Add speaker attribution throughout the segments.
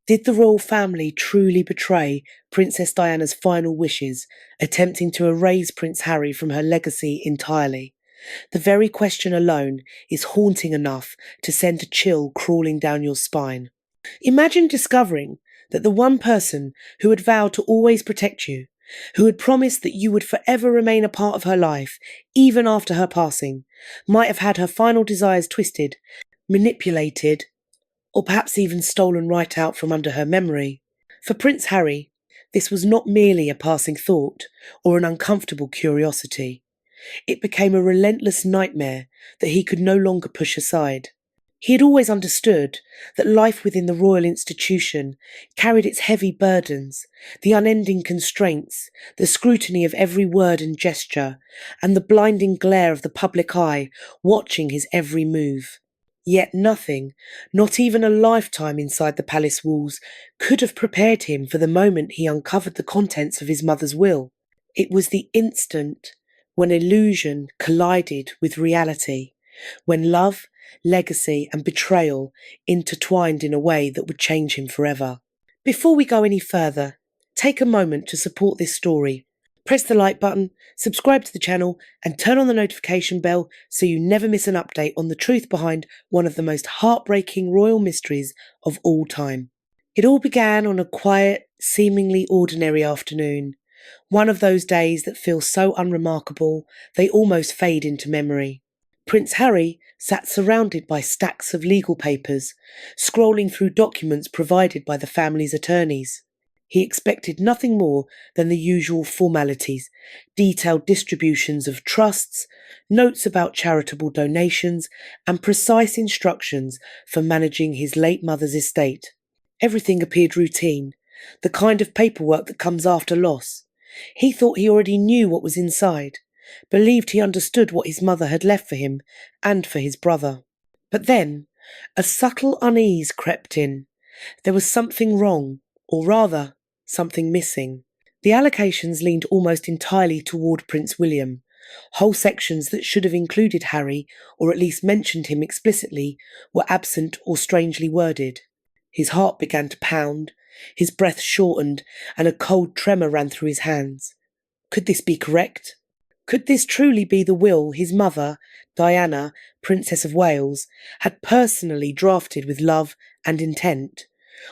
Speaker 1: Did the royal family truly betray Princess Diana's final wishes, attempting to erase Prince Harry from her legacy entirely? The very question alone is haunting enough to send a chill crawling down your spine. Imagine discovering that the one person who had vowed to always protect you, who had promised that you would forever remain a part of her life, even after her passing, might have had her final desires twisted, manipulated, or perhaps even stolen right out from under her memory. For Prince Harry, this was not merely a passing thought or an uncomfortable curiosity. It became a relentless nightmare that he could no longer push aside. He had always understood that life within the royal institution carried its heavy burdens, the unending constraints, the scrutiny of every word and gesture, and the blinding glare of the public eye watching his every move. Yet nothing, not even a lifetime inside the palace walls, could have prepared him for the moment he uncovered the contents of his mother's will. It was the instant when illusion collided with reality, when love, legacy, and betrayal intertwined in a way that would change him forever. Before we go any further, take a moment to support this story. Press the like button, subscribe to the channel, and turn on the notification bell so you never miss an update on the truth behind one of the most heartbreaking royal mysteries of all time. It all began on a quiet, seemingly ordinary afternoon. One of those days that feel so unremarkable they almost fade into memory. Prince Harry sat surrounded by stacks of legal papers, scrolling through documents provided by the family's attorneys. He expected nothing more than the usual formalities, detailed distributions of trusts, notes about charitable donations, and precise instructions for managing his late mother's estate. Everything appeared routine, the kind of paperwork that comes after loss. He thought he already knew what was inside, believed he understood what his mother had left for him and for his brother. But then, a subtle unease crept in. There was something wrong, or rather, something missing. The allocations leaned almost entirely toward Prince William. Whole sections that should have included Harry, or at least mentioned him explicitly, were absent or strangely worded. His heart began to pound, his breath shortened, and a cold tremor ran through his hands. Could this be correct? Could this truly be the will his mother, Diana, Princess of Wales, had personally drafted with love and intent?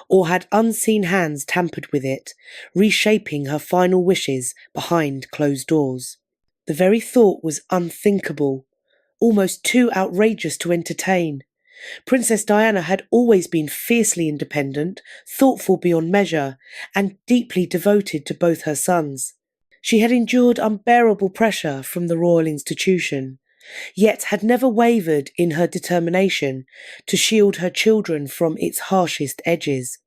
Speaker 1: Or had unseen hands tampered with it, reshaping her final wishes behind closed doors? The very thought was unthinkable, almost too outrageous to entertain. Princess Diana had always been fiercely independent, thoughtful beyond measure, and deeply devoted to both her sons. She had endured unbearable pressure from the royal institution, yet had never wavered in her determination to shield her children from its harshest edges.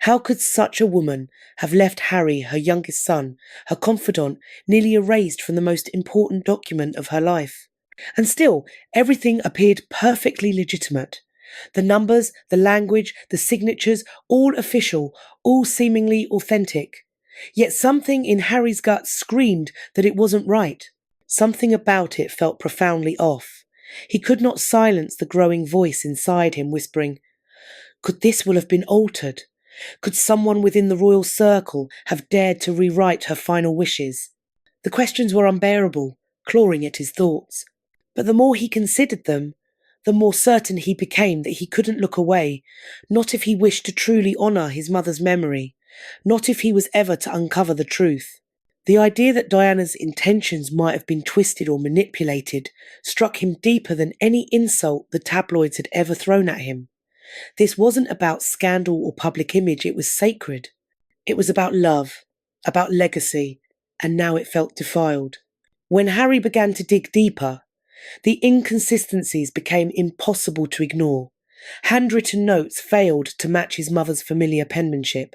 Speaker 1: How could such a woman have left Harry, her youngest son, her confidant, nearly erased from the most important document of her life? And still, everything appeared perfectly legitimate. The numbers, the language, the signatures, all official, all seemingly authentic. Yet something in Harry's gut screamed that it wasn't right. Something about it felt profoundly off. He could not silence the growing voice inside him whispering, "Could this will have been altered? Could someone within the royal circle have dared to rewrite her final wishes?" The questions were unbearable, clawing at his thoughts. But the more he considered them, the more certain he became that he couldn't look away, not if he wished to truly honour his mother's memory, not if he was ever to uncover the truth. The idea that Diana's intentions might have been twisted or manipulated struck him deeper than any insult the tabloids had ever thrown at him. This wasn't about scandal or public image, it was sacred. It was about love, about legacy, and now it felt defiled. When Harry began to dig deeper, the inconsistencies became impossible to ignore. Handwritten notes failed to match his mother's familiar penmanship.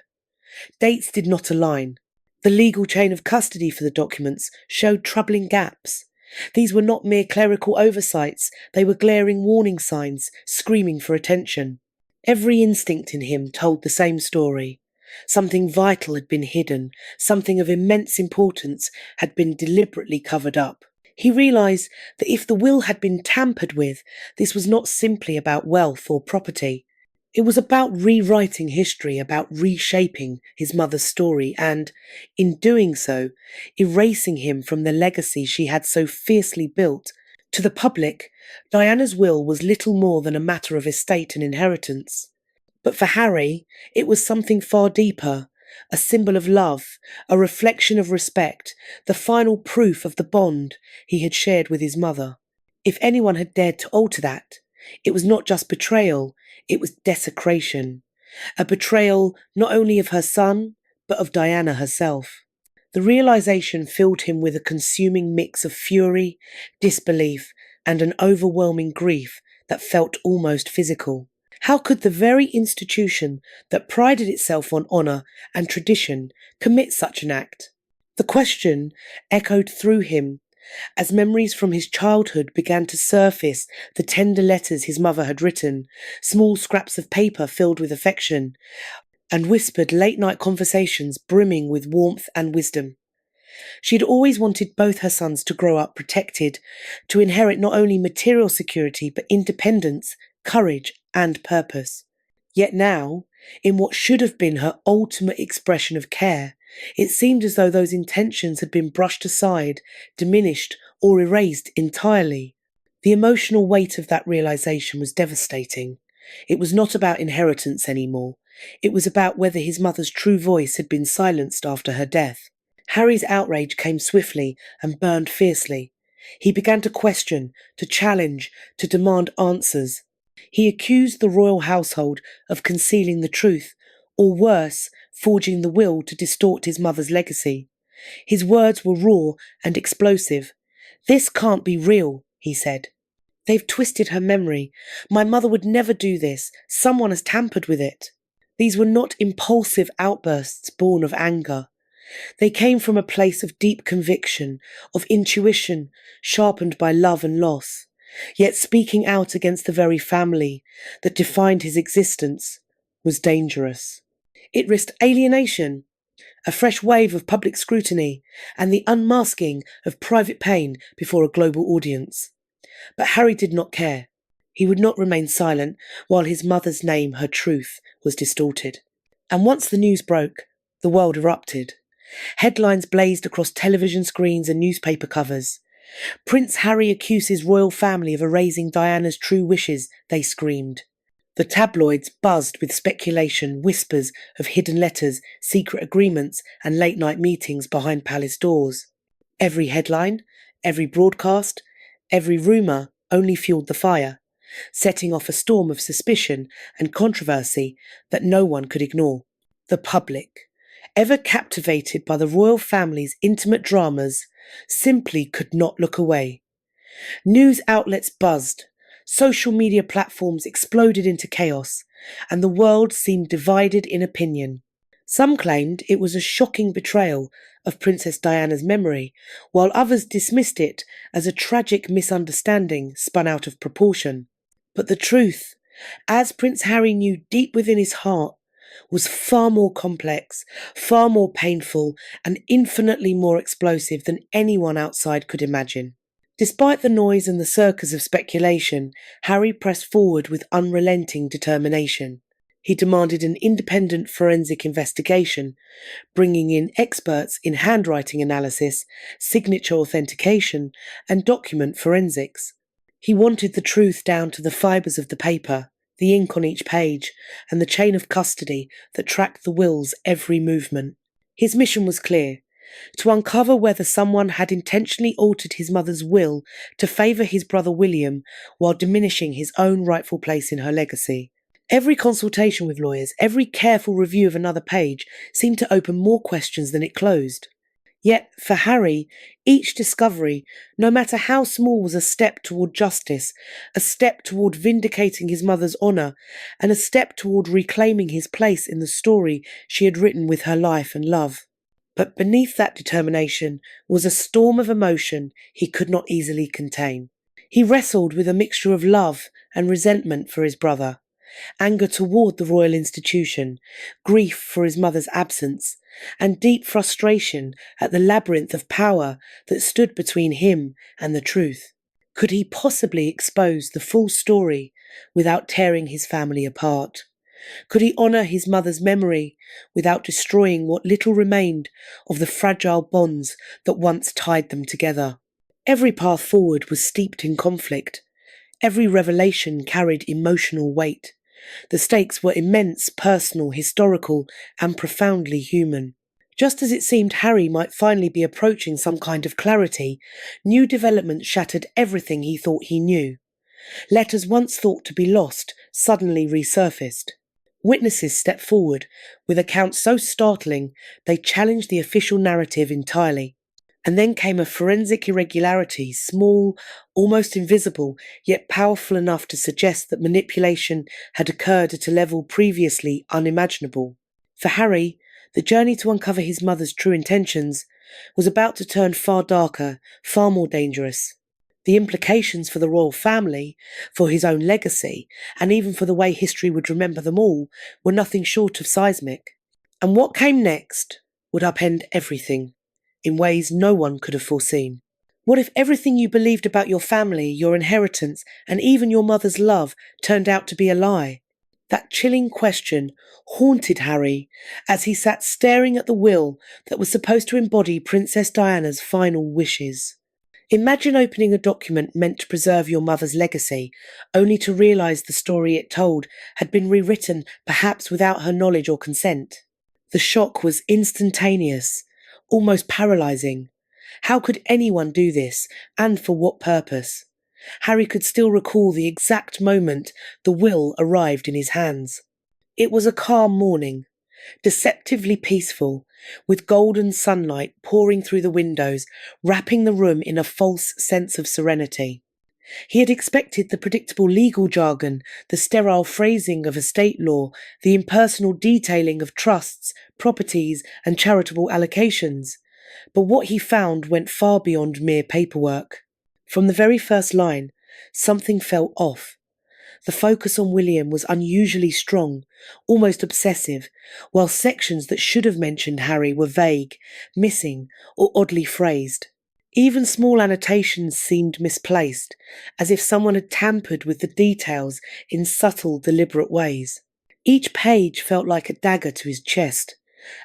Speaker 1: Dates did not align. The legal chain of custody for the documents showed troubling gaps. These were not mere clerical oversights, they were glaring warning signs, screaming for attention. Every instinct in him told the same story. Something vital had been hidden, something of immense importance had been deliberately covered up. He realised that if the will had been tampered with, this was not simply about wealth or property. It was about rewriting history, about reshaping his mother's story, and, in doing so, erasing him from the legacy she had so fiercely built. To the public, Diana's will was little more than a matter of estate and inheritance. But for Harry, it was something far deeper, a symbol of love, a reflection of respect, the final proof of the bond he had shared with his mother. If anyone had dared to alter that, it was not just betrayal, it was desecration. A betrayal not only of her son, but of Diana herself. The realization filled him with a consuming mix of fury, disbelief, and an overwhelming grief that felt almost physical. How could the very institution that prided itself on honour and tradition commit such an act? The question echoed through him as memories from his childhood began to surface, the tender letters his mother had written, small scraps of paper filled with affection, and whispered late-night conversations brimming with warmth and wisdom. She had always wanted both her sons to grow up protected, to inherit not only material security but independence, courage, and purpose. Yet now, in what should have been her ultimate expression of care, it seemed as though those intentions had been brushed aside, diminished, or erased entirely. The emotional weight of that realization was devastating. It was not about inheritance anymore. It was about whether his mother's true voice had been silenced after her death. Harry's outrage came swiftly and burned fiercely. He began to question, to challenge, to demand answers. He accused the royal household of concealing the truth, or worse, forging the will to distort his mother's legacy. His words were raw and explosive. "This can't be real," he said. "They've twisted her memory. My mother would never do this. Someone has tampered with it." These were not impulsive outbursts born of anger. They came from a place of deep conviction, of intuition, sharpened by love and loss. Yet speaking out against the very family that defined his existence was dangerous. It risked alienation, a fresh wave of public scrutiny, and the unmasking of private pain before a global audience. But Harry did not care. He would not remain silent while his mother's name, her truth, was distorted. And once the news broke, the world erupted. Headlines blazed across television screens and newspaper covers. "Prince Harry accuses royal family of erasing Diana's true wishes," they screamed. The tabloids buzzed with speculation, whispers of hidden letters, secret agreements, and late-night meetings behind palace doors. Every headline, every broadcast, every rumour only fueled the fire, setting off a storm of suspicion and controversy that no one could ignore. The public, ever captivated by the royal family's intimate dramas, simply could not look away. News outlets buzzed, social media platforms exploded into chaos, and the world seemed divided in opinion. Some claimed it was a shocking betrayal of Princess Diana's memory, while others dismissed it as a tragic misunderstanding spun out of proportion. But the truth, as Prince Harry knew deep within his heart, was far more complex, far more painful, and infinitely more explosive than anyone outside could imagine. Despite the noise and the circus of speculation, Harry pressed forward with unrelenting determination. He demanded an independent forensic investigation, bringing in experts in handwriting analysis, signature authentication, and document forensics. He wanted the truth down to the fibres of the paper, the ink on each page, and the chain of custody that tracked the will's every movement. His mission was clear: to uncover whether someone had intentionally altered his mother's will to favour his brother William while diminishing his own rightful place in her legacy. Every consultation with lawyers, every careful review of another page seemed to open more questions than it closed. Yet, for Harry, each discovery, no matter how small, was a step toward justice, a step toward vindicating his mother's honour, and a step toward reclaiming his place in the story she had written with her life and love. But beneath that determination was a storm of emotion he could not easily contain. He wrestled with a mixture of love and resentment for his brother, anger toward the royal institution, grief for his mother's absence, and deep frustration at the labyrinth of power that stood between him and the truth. Could he possibly expose the full story without tearing his family apart? Could he honour his mother's memory without destroying what little remained of the fragile bonds that once tied them together? Every path forward was steeped in conflict. Every revelation carried emotional weight. The stakes were immense, personal, historical, and profoundly human. Just as it seemed Harry might finally be approaching some kind of clarity, new developments shattered everything he thought he knew. Letters once thought to be lost suddenly resurfaced. Witnesses stepped forward with accounts so startling they challenged the official narrative entirely. And then came a forensic irregularity, small, almost invisible, yet powerful enough to suggest that manipulation had occurred at a level previously unimaginable. For Harry, the journey to uncover his mother's true intentions was about to turn far darker, far more dangerous. The implications for the royal family, for his own legacy, and even for the way history would remember them all were nothing short of seismic. And what came next would upend everything in ways no one could have foreseen. What if everything you believed about your family, your inheritance, and even your mother's love turned out to be a lie? That chilling question haunted Harry as he sat staring at the will that was supposed to embody Princess Diana's final wishes. Imagine opening a document meant to preserve your mother's legacy, only to realise the story it told had been rewritten, perhaps without her knowledge or consent. The shock was instantaneous, almost paralysing. How could anyone do this, and for what purpose? Harry could still recall the exact moment the will arrived in his hands. It was a calm morning, deceptively peaceful, with golden sunlight pouring through the windows, wrapping the room in a false sense of serenity. He had expected the predictable legal jargon, the sterile phrasing of estate law, the impersonal detailing of trusts, properties, and charitable allocations. But what he found went far beyond mere paperwork. From the very first line, something felt off. The focus on William was unusually strong, almost obsessive, while sections that should have mentioned Harry were vague, missing, or oddly phrased. Even small annotations seemed misplaced, as if someone had tampered with the details in subtle, deliberate ways. Each page felt like a dagger to his chest,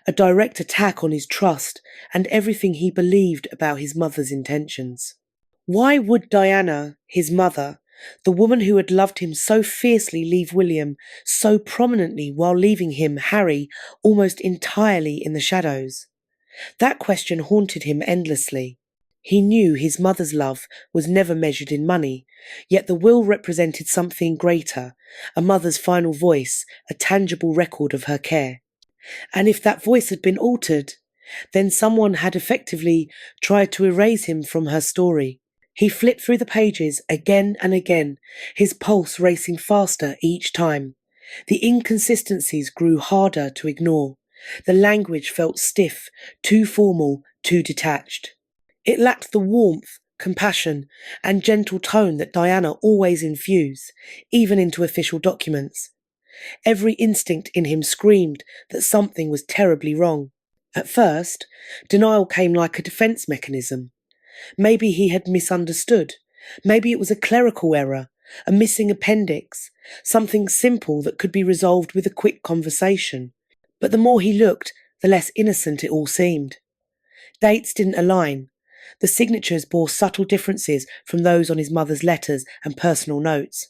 Speaker 1: a direct attack on his trust and everything he believed about his mother's intentions. Why would Diana, his mother, the woman who had loved him so fiercely, leave William so prominently while leaving him, Harry, almost entirely in the shadows? That question haunted him endlessly. He knew his mother's love was never measured in money, yet the will represented something greater, a mother's final voice, a tangible record of her care. And if that voice had been altered, then someone had effectively tried to erase him from her story. He flipped through the pages again and again, his pulse racing faster each time. The inconsistencies grew harder to ignore. The language felt stiff, too formal, too detached. It lacked the warmth, compassion, and gentle tone that Diana always infused, even into official documents. Every instinct in him screamed that something was terribly wrong. At first, denial came like a defence mechanism. Maybe he had misunderstood. Maybe it was a clerical error, a missing appendix, something simple that could be resolved with a quick conversation. But the more he looked, the less innocent it all seemed. Dates didn't align. The signatures bore subtle differences from those on his mother's letters and personal notes.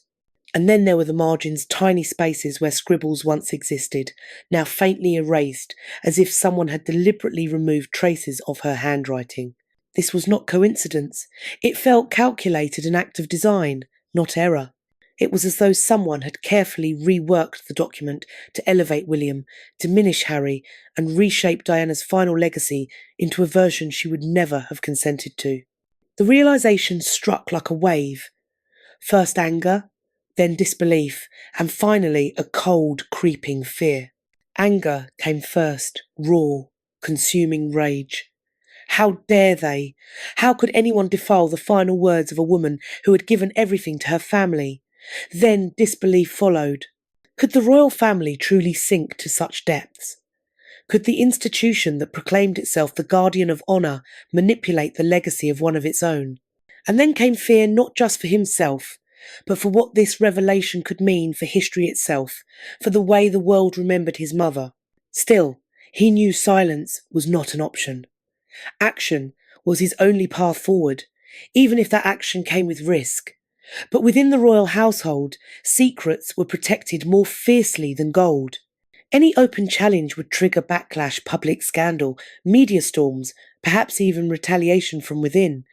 Speaker 1: And then there were the margins, tiny spaces where scribbles once existed, now faintly erased, as if someone had deliberately removed traces of her handwriting. This was not coincidence. It felt calculated, an act of design, not error. It was as though someone had carefully reworked the document to elevate William, diminish Harry, and reshape Diana's final legacy into a version she would never have consented to. The realization struck like a wave. First anger, then disbelief, and finally a cold, creeping fear. Anger came first, raw, consuming rage. How dare they? How could anyone defile the final words of a woman who had given everything to her family? Then disbelief followed. Could the royal family truly sink to such depths? Could the institution that proclaimed itself the guardian of honour manipulate the legacy of one of its own? And then came fear not just for himself, but for what this revelation could mean for history itself, for the way the world remembered his mother. Still, he knew silence was not an option. Action was his only path forward, even if that action came with risk. But within the royal household, secrets were protected more fiercely than gold. Any open challenge would trigger backlash, public scandal, media storms, perhaps even retaliation from within.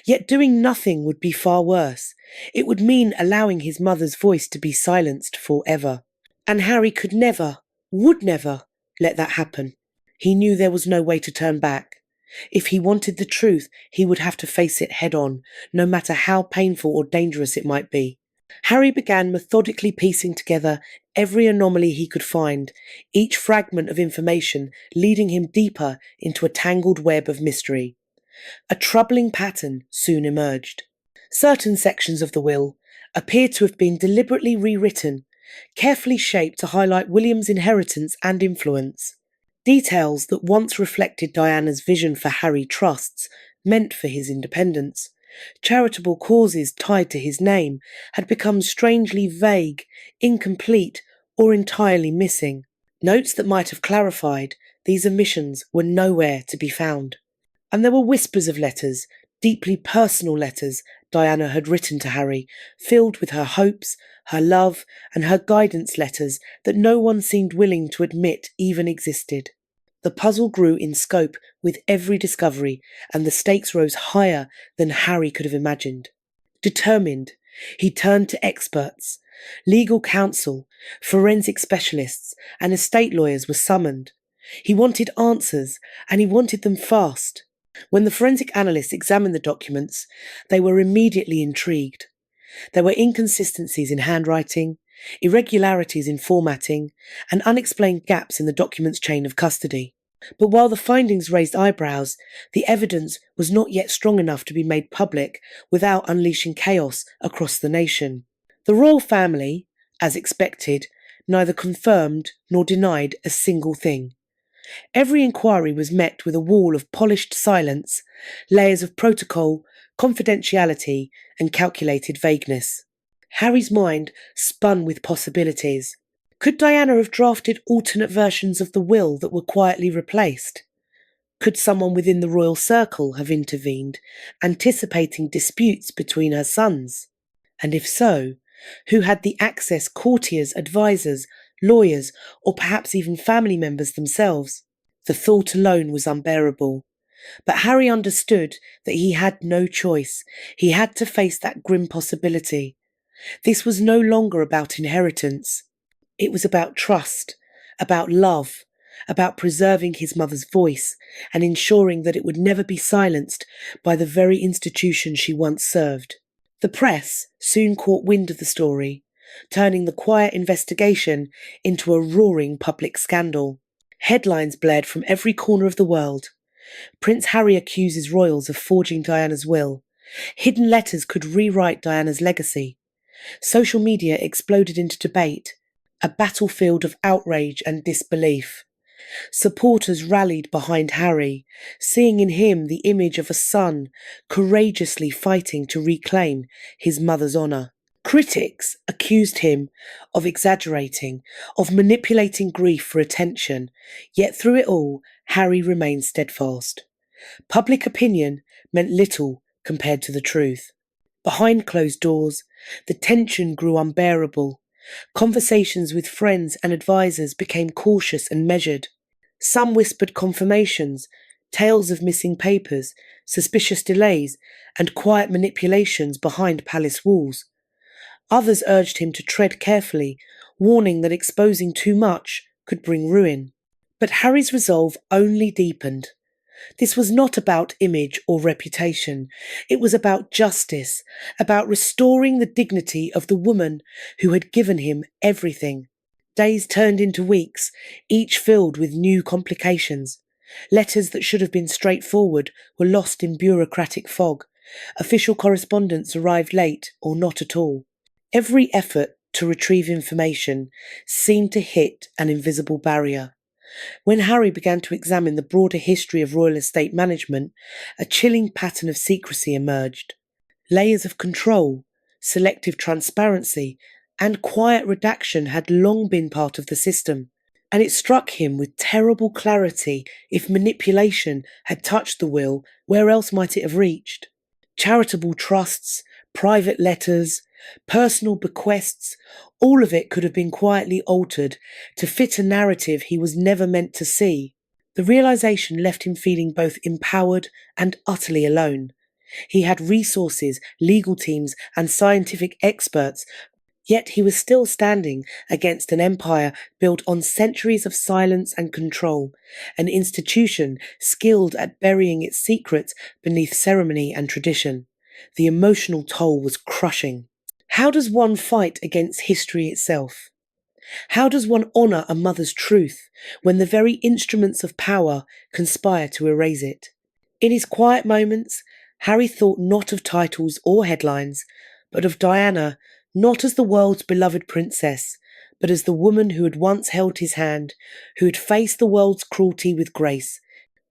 Speaker 1: Yet doing nothing would be far worse. It would mean allowing his mother's voice to be silenced forever. And Harry could never, would never, let that happen. He knew there was no way to turn back. If he wanted the truth, he would have to face it head on, no matter how painful or dangerous it might be. Harry began methodically piecing together every anomaly he could find, each fragment of information leading him deeper into a tangled web of mystery. A troubling pattern soon emerged. Certain sections of the will appeared to have been deliberately rewritten, carefully shaped to highlight William's inheritance and influence. Details that once reflected Diana's vision for Harry Trusts, meant for his independence. Charitable causes tied to his name had become strangely vague, incomplete, or entirely missing. Notes that might have clarified these omissions were nowhere to be found. And there were whispers of letters, deeply personal letters Diana had written to Harry, filled with her hopes, her love, and her guidance letters that no one seemed willing to admit even existed. The puzzle grew in scope with every discovery, and the stakes rose higher than Harry could have imagined. Determined, he turned to experts. Legal counsel, forensic specialists, and estate lawyers were summoned. He wanted answers, and he wanted them fast. When the forensic analysts examined the documents, they were immediately intrigued. There were inconsistencies in handwriting, irregularities in formatting, and unexplained gaps in the document's chain of custody. But while the findings raised eyebrows, the evidence was not yet strong enough to be made public without unleashing chaos across the nation. The royal family, as expected, neither confirmed nor denied a single thing. Every inquiry was met with a wall of polished silence, layers of protocol, confidentiality, and calculated vagueness. Harry's mind spun with possibilities. Could Diana have drafted alternate versions of the will that were quietly replaced? Could someone within the royal circle have intervened, anticipating disputes between her sons? And if so, who had the access? Courtiers, advisors, lawyers, or perhaps even family members themselves? The thought alone was unbearable. But Harry understood that he had no choice. He had to face that grim possibility. This was no longer about inheritance. It was about trust, about love, about preserving his mother's voice and ensuring that it would never be silenced by the very institution she once served. The press soon caught wind of the story, turning the quiet investigation into a roaring public scandal. Headlines blared from every corner of the world. Prince Harry accuses royals of forging Diana's will. Hidden letters could rewrite Diana's legacy. Social media exploded into debate, a battlefield of outrage and disbelief. Supporters rallied behind Harry, seeing in him the image of a son courageously fighting to reclaim his mother's honour. Critics accused him of exaggerating, of manipulating grief for attention, yet through it all, Harry remained steadfast. Public opinion meant little compared to the truth. Behind closed doors, the tension grew unbearable. Conversations with friends and advisors became cautious and measured. Some whispered confirmations, tales of missing papers, suspicious delays, and quiet manipulations behind palace walls. Others urged him to tread carefully, warning that exposing too much could bring ruin. But Harry's resolve only deepened. This was not about image or reputation. It was about justice, about restoring the dignity of the woman who had given him everything. Days turned into weeks, each filled with new complications. Letters that should have been straightforward were lost in bureaucratic fog. Official correspondence arrived late or not at all. Every effort to retrieve information seemed to hit an invisible barrier. When Harry began to examine the broader history of royal estate management, a chilling pattern of secrecy emerged. Layers of control, selective transparency, and quiet redaction had long been part of the system. And it struck him with terrible clarity: if manipulation had touched the will, where else might it have reached? Charitable trusts, private letters, personal bequests, all of it could have been quietly altered to fit a narrative he was never meant to see. The realization left him feeling both empowered and utterly alone. He had resources, legal teams, and scientific experts, yet he was still standing against an empire built on centuries of silence and control, an institution skilled at burying its secrets beneath ceremony and tradition. The emotional toll was crushing. How does one fight against history itself? How does one honour a mother's truth when the very instruments of power conspire to erase it? In his quiet moments, Harry thought not of titles or headlines, but of Diana, not as the world's beloved princess, but as the woman who had once held his hand, who had faced the world's cruelty with grace,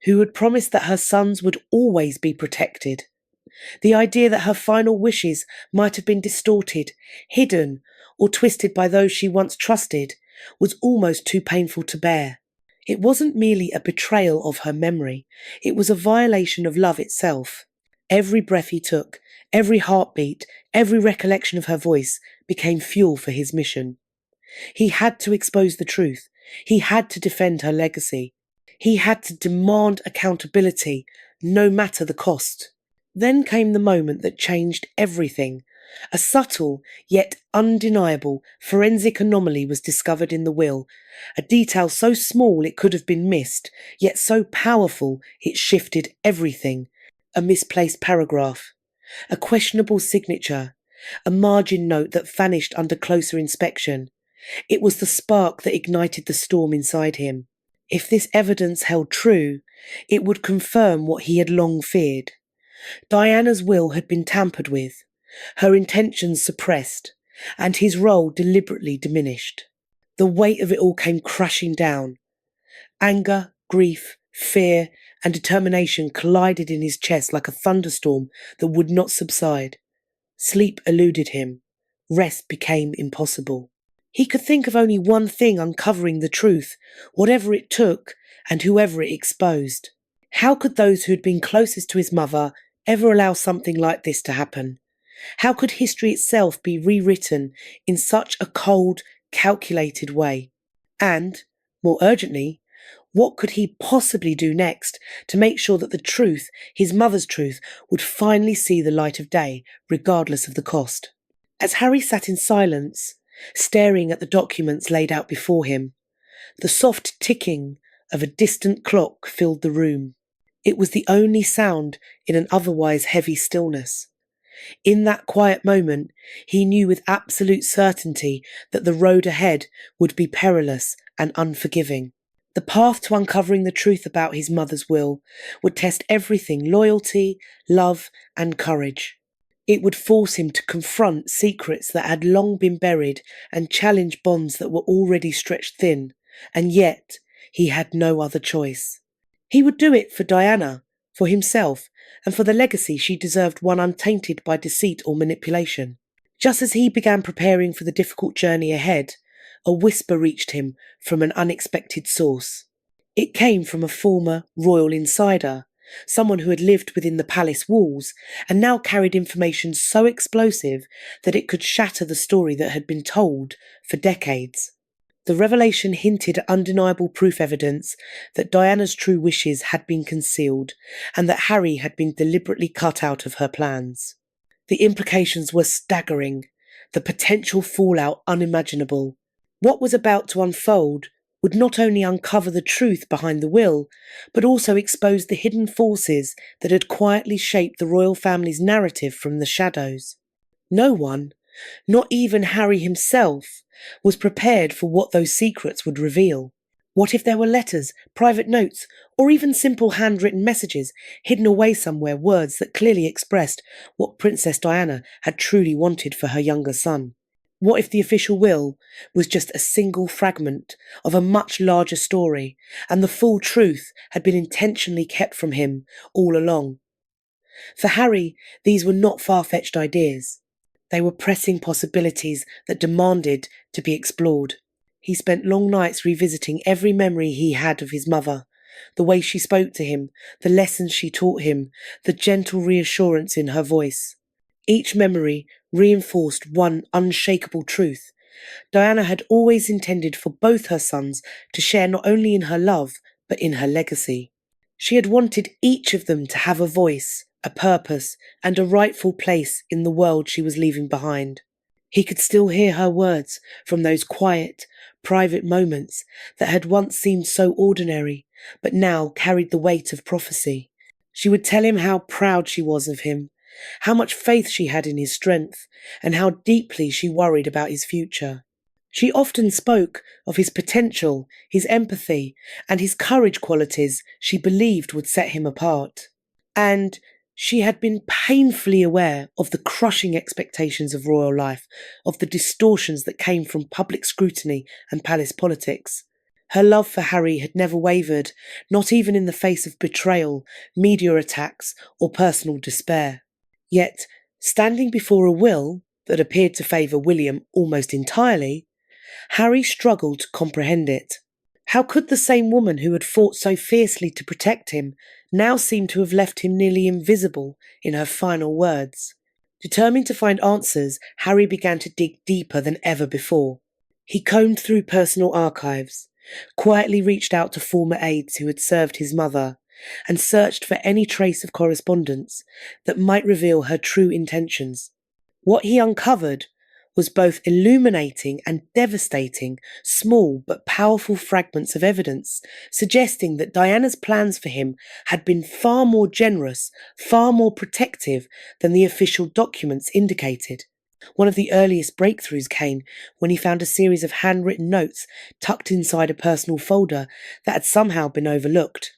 Speaker 1: who had promised that her sons would always be protected. The idea that her final wishes might have been distorted, hidden, or twisted by those she once trusted was almost too painful to bear. It wasn't merely a betrayal of her memory, it was a violation of love itself. Every breath he took, every heartbeat, every recollection of her voice became fuel for his mission. He had to expose the truth. He had to defend her legacy. He had to demand accountability, no matter the cost. Then came the moment that changed everything. A subtle, yet undeniable, forensic anomaly was discovered in the will, a detail so small it could have been missed, yet so powerful it shifted everything. A misplaced paragraph, a questionable signature, a margin note that vanished under closer inspection. It was the spark that ignited the storm inside him. If this evidence held true, it would confirm what he had long feared. Diana's will had been tampered with, her intentions suppressed, and his role deliberately diminished. The weight of it all came crashing down. Anger, grief, fear, and determination collided in his chest like a thunderstorm that would not subside. Sleep eluded him. Rest became impossible. He could think of only one thing uncovering the truth, whatever it took and whoever it exposed. How could those who had been closest to his mother ever allow something like this to happen? How could history itself be rewritten in such a cold, calculated way? And, more urgently, what could he possibly do next to make sure that the truth, his mother's truth, would finally see the light of day, regardless of the cost? As Harry sat in silence, staring at the documents laid out before him, the soft ticking of a distant clock filled the room. It was the only sound in an otherwise heavy stillness. In that quiet moment, he knew with absolute certainty that the road ahead would be perilous and unforgiving. The path to uncovering the truth about his mother's will would test everything: loyalty, love, and courage. It would force him to confront secrets that had long been buried and challenge bonds that were already stretched thin, and yet he had no other choice. He would do it for Diana, for himself, and for the legacy she deserved, one untainted by deceit or manipulation. Just as he began preparing for the difficult journey ahead, a whisper reached him from an unexpected source. It came from a former royal insider, someone who had lived within the palace walls and now carried information so explosive that it could shatter the story that had been told for decades. The revelation hinted at undeniable proof evidence that Diana's true wishes had been concealed and that Harry had been deliberately cut out of her plans. The implications were staggering, the potential fallout unimaginable. What was about to unfold would not only uncover the truth behind the will, but also expose the hidden forces that had quietly shaped the royal family's narrative from the shadows. No one, not even Harry himself, was prepared for what those secrets would reveal. What if there were letters, private notes, or even simple handwritten messages hidden away somewhere, words that clearly expressed what Princess Diana had truly wanted for her younger son? What if the official will was just a single fragment of a much larger story, and the full truth had been intentionally kept from him all along? For Harry, these were not far-fetched ideas. They were pressing possibilities that demanded to be explored. He spent long nights revisiting every memory he had of his mother, the way she spoke to him, the lessons she taught him, the gentle reassurance in her voice. Each memory reinforced one unshakable truth. Diana had always intended for both her sons to share not only in her love, but in her legacy. She had wanted each of them to have a voice, a purpose, and a rightful place in the world she was leaving behind. He could still hear her words from those quiet, private moments that had once seemed so ordinary, but now carried the weight of prophecy. She would tell him how proud she was of him, how much faith she had in his strength, and how deeply she worried about his future. She often spoke of his potential, his empathy, and his courage qualities she believed would set him apart. And she had been painfully aware of the crushing expectations of royal life, of the distortions that came from public scrutiny and palace politics. Her love for Harry had never wavered, not even in the face of betrayal, media attacks, or personal despair. Yet, standing before a will that appeared to favour William almost entirely, Harry struggled to comprehend it. How could the same woman who had fought so fiercely to protect him now seem to have left him nearly invisible in her final words? Determined to find answers, Harry began to dig deeper than ever before. He combed through personal archives, quietly reached out to former aides who had served his mother, and searched for any trace of correspondence that might reveal her true intentions. What he uncovered was both illuminating and devastating, small but powerful fragments of evidence, suggesting that Diana's plans for him had been far more generous, far more protective than the official documents indicated. One of the earliest breakthroughs came when he found a series of handwritten notes tucked inside a personal folder that had somehow been overlooked.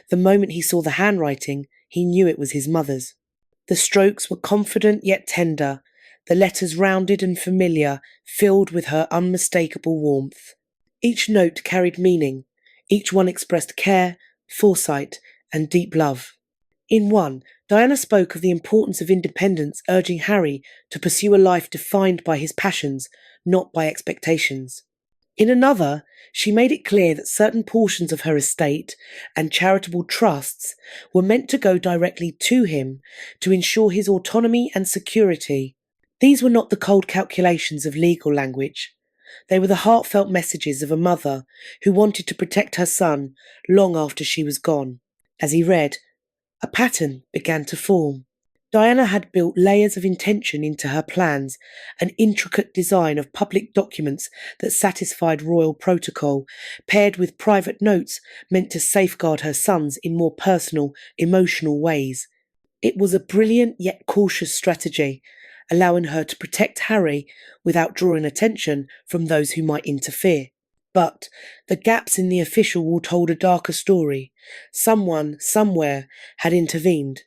Speaker 1: The moment he saw the handwriting, he knew it was his mother's. The strokes were confident yet tender, the letters rounded and familiar, filled with her unmistakable warmth. Each note carried meaning. Each one expressed care, foresight, and deep love. In one, Diana spoke of the importance of independence, urging Harry to pursue a life defined by his passions, not by expectations. In another, she made it clear that certain portions of her estate and charitable trusts were meant to go directly to him to ensure his autonomy and security. These were not the cold calculations of legal language. They were the heartfelt messages of a mother who wanted to protect her son long after she was gone. As he read, a pattern began to form. Diana had built layers of intention into her plans, an intricate design of public documents that satisfied royal protocol, paired with private notes meant to safeguard her sons in more personal, emotional ways. It was a brilliant yet cautious strategy, allowing her to protect Harry without drawing attention from those who might interfere. But the gaps in the official wall told a darker story. Someone, somewhere, had intervened.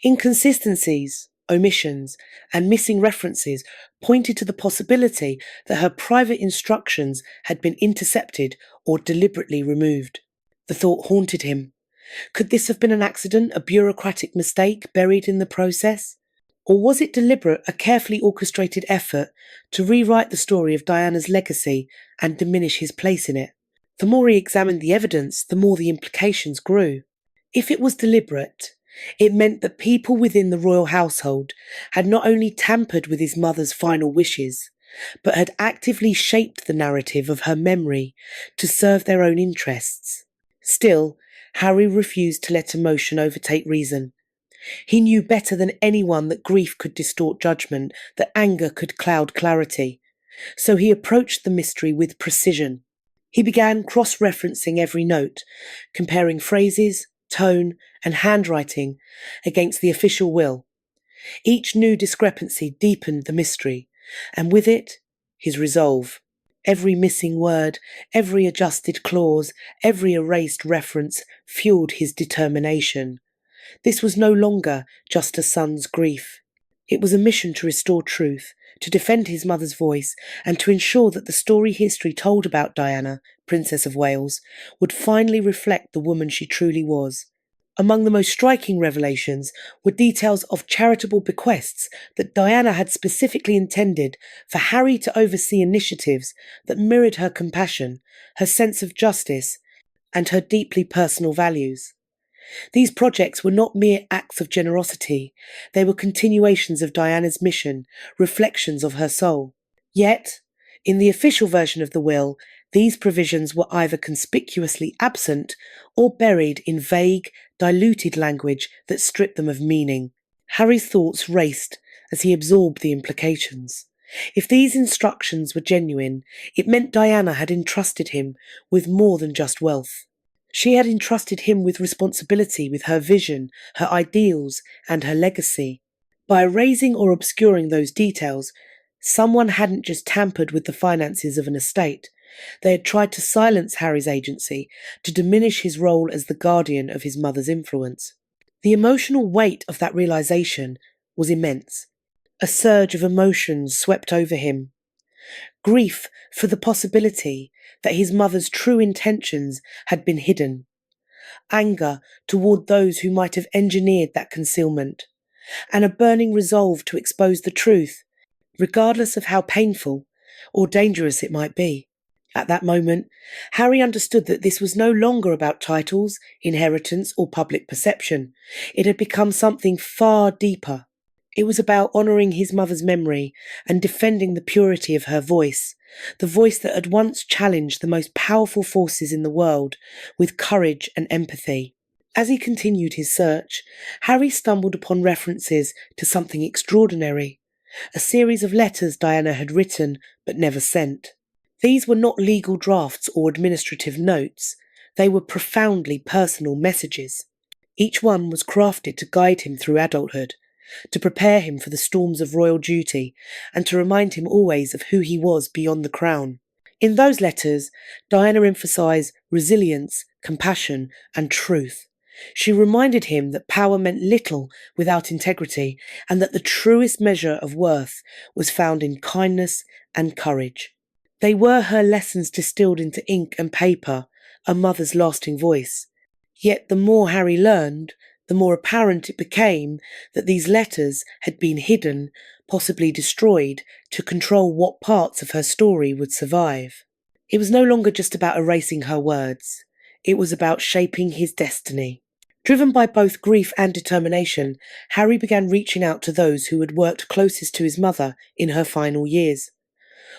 Speaker 1: Inconsistencies, omissions, and missing references pointed to the possibility that her private instructions had been intercepted or deliberately removed. The thought haunted him. Could this have been an accident, a bureaucratic mistake buried in the process? Or was it deliberate, a carefully orchestrated effort to rewrite the story of Diana's legacy and diminish his place in it? The more he examined the evidence, the more the implications grew. If it was deliberate, it meant that people within the royal household had not only tampered with his mother's final wishes, but had actively shaped the narrative of her memory to serve their own interests. Still, Harry refused to let emotion overtake reason. He knew better than anyone that grief could distort judgment, that anger could cloud clarity. So he approached the mystery with precision. He began cross-referencing every note, comparing phrases, tone, and handwriting against the official will. Each new discrepancy deepened the mystery, and with it, his resolve. Every missing word, every adjusted clause, every erased reference fueled his determination. This was no longer just a son's grief. It was a mission to restore truth, to defend his mother's voice, and to ensure that the story history told about Diana, Princess of Wales, would finally reflect the woman she truly was, Among the most striking revelations were details of charitable bequests that Diana had specifically intended for Harry to oversee initiatives that mirrored her compassion, her sense of justice, and her deeply personal values. These projects were not mere acts of generosity, they were continuations of Diana's mission, reflections of her soul. Yet, in the official version of the will, these provisions were either conspicuously absent or buried in vague, diluted language that stripped them of meaning. Harry's thoughts raced as he absorbed the implications. If these instructions were genuine, it meant Diana had entrusted him with more than just wealth. She had entrusted him with responsibility, with her vision, her ideals, and her legacy. By erasing or obscuring those details, someone hadn't just tampered with the finances of an estate. They had tried to silence Harry's agency, to diminish his role as the guardian of his mother's influence. The emotional weight of that realization was immense. A surge of emotions swept over him. Grief for the possibility that his mother's true intentions had been hidden. Anger toward those who might have engineered that concealment. And a burning resolve to expose the truth, regardless of how painful or dangerous it might be. At that moment, Harry understood that this was no longer about titles, inheritance, or public perception. It had become something far deeper. It was about honouring his mother's memory and defending the purity of her voice, the voice that had once challenged the most powerful forces in the world with courage and empathy. As he continued his search, Harry stumbled upon references to something extraordinary, a series of letters Diana had written but never sent. These were not legal drafts or administrative notes, they were profoundly personal messages. Each one was crafted to guide him through adulthood, to prepare him for the storms of royal duty, and to remind him always of who he was beyond the crown. In those letters, Diana emphasised resilience, compassion, and truth. She reminded him that power meant little without integrity, and that the truest measure of worth was found in kindness and courage. They were her lessons distilled into ink and paper, a mother's lasting voice. Yet the more Harry learned, the more apparent it became that these letters had been hidden, possibly destroyed, to control what parts of her story would survive. It was no longer just about erasing her words. It was about shaping his destiny. Driven by both grief and determination, Harry began reaching out to those who had worked closest to his mother in her final years.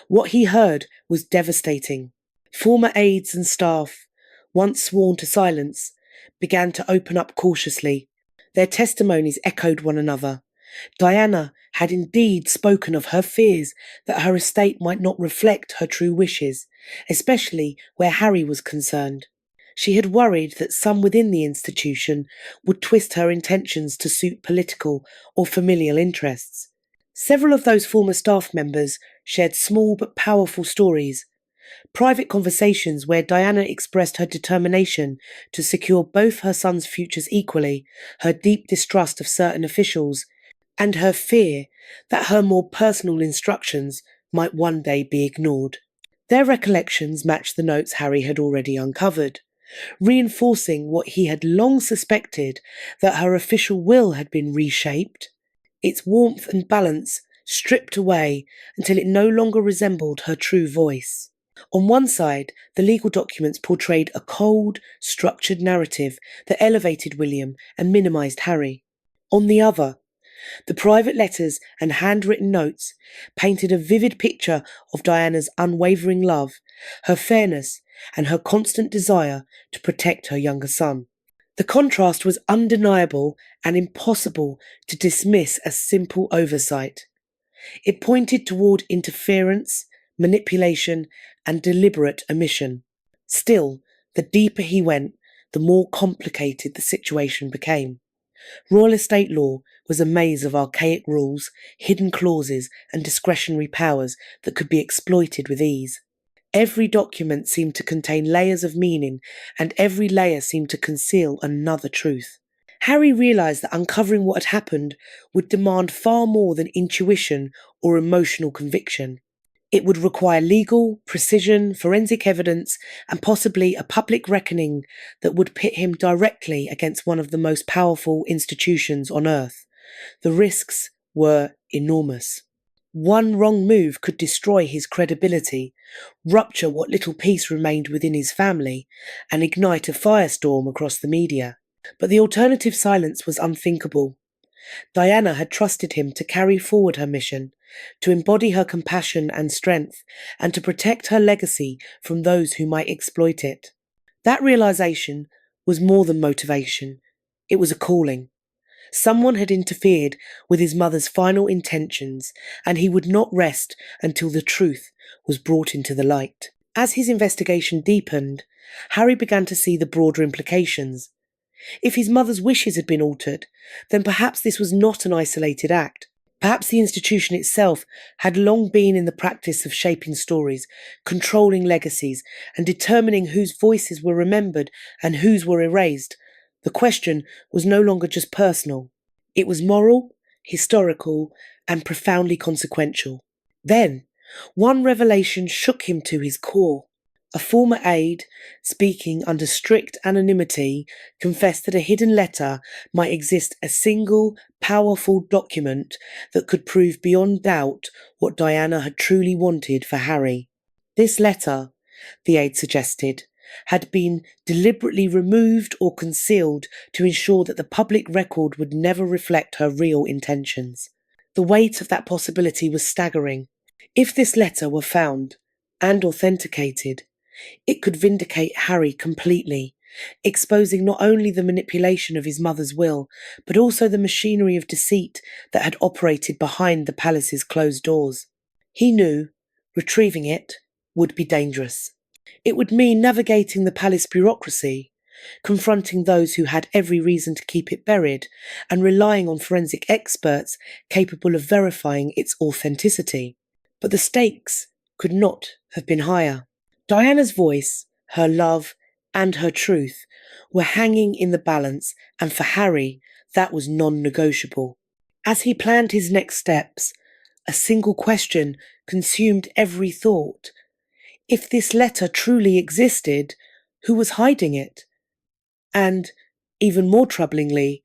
Speaker 1: What he heard was devastating. Former aides and staff, once sworn to silence, began to open up cautiously. Their testimonies echoed one another. Diana had indeed spoken of her fears that her estate might not reflect her true wishes, especially where Harry was concerned. She had worried that some within the institution would twist her intentions to suit political or familial interests. Several of those former staff members shared small but powerful stories, private conversations where Diana expressed her determination to secure both her son's futures equally, her deep distrust of certain officials, and her fear that her more personal instructions might one day be ignored. Their recollections matched the notes Harry had already uncovered, reinforcing what he had long suspected, that her official will had been reshaped, its warmth and balance stripped away until it no longer resembled her true voice. On one side, the legal documents portrayed a cold, structured narrative that elevated William and minimised Harry. On the other, the private letters and handwritten notes painted a vivid picture of Diana's unwavering love, her fairness, and her constant desire to protect her younger son. The contrast was undeniable and impossible to dismiss as simple oversight. It pointed toward interference, manipulation, and deliberate omission. Still, the deeper he went, the more complicated the situation became. Royal estate law was a maze of archaic rules, hidden clauses, and discretionary powers that could be exploited with ease. Every document seemed to contain layers of meaning, and every layer seemed to conceal another truth. Harry realised that uncovering what had happened would demand far more than intuition or emotional conviction. It would require legal, precision, forensic evidence, and possibly a public reckoning that would pit him directly against one of the most powerful institutions on earth. The risks were enormous. One wrong move could destroy his credibility, rupture what little peace remained within his family, and ignite a firestorm across the media. But the alternative silence was unthinkable. Diana had trusted him to carry forward her mission, to embody her compassion and strength, and to protect her legacy from those who might exploit it. That realization was more than motivation. It was a calling. Someone had interfered with his mother's final intentions, and he would not rest until the truth was brought into the light. As his investigation deepened, Harry began to see the broader implications. If his mother's wishes had been altered, then perhaps this was not an isolated act. Perhaps the institution itself had long been in the practice of shaping stories, controlling legacies, and determining whose voices were remembered and whose were erased. The question was no longer just personal. It was moral, historical, and profoundly consequential. Then, one revelation shook him to his core. A former aide, speaking under strict anonymity, confessed that a hidden letter might exist, a single, powerful document that could prove beyond doubt what Diana had truly wanted for Harry. This letter, the aide suggested, had been deliberately removed or concealed to ensure that the public record would never reflect her real intentions. The weight of that possibility was staggering. If this letter were found and authenticated, it could vindicate Harry completely, exposing not only the manipulation of his mother's will, but also the machinery of deceit that had operated behind the palace's closed doors. He knew retrieving it would be dangerous. It would mean navigating the palace bureaucracy, confronting those who had every reason to keep it buried, and relying on forensic experts capable of verifying its authenticity. But the stakes could not have been higher. Diana's voice, her love, and her truth were hanging in the balance, and for Harry, that was non-negotiable. As he planned his next steps, a single question consumed every thought. If this letter truly existed, who was hiding it? And, even more troublingly,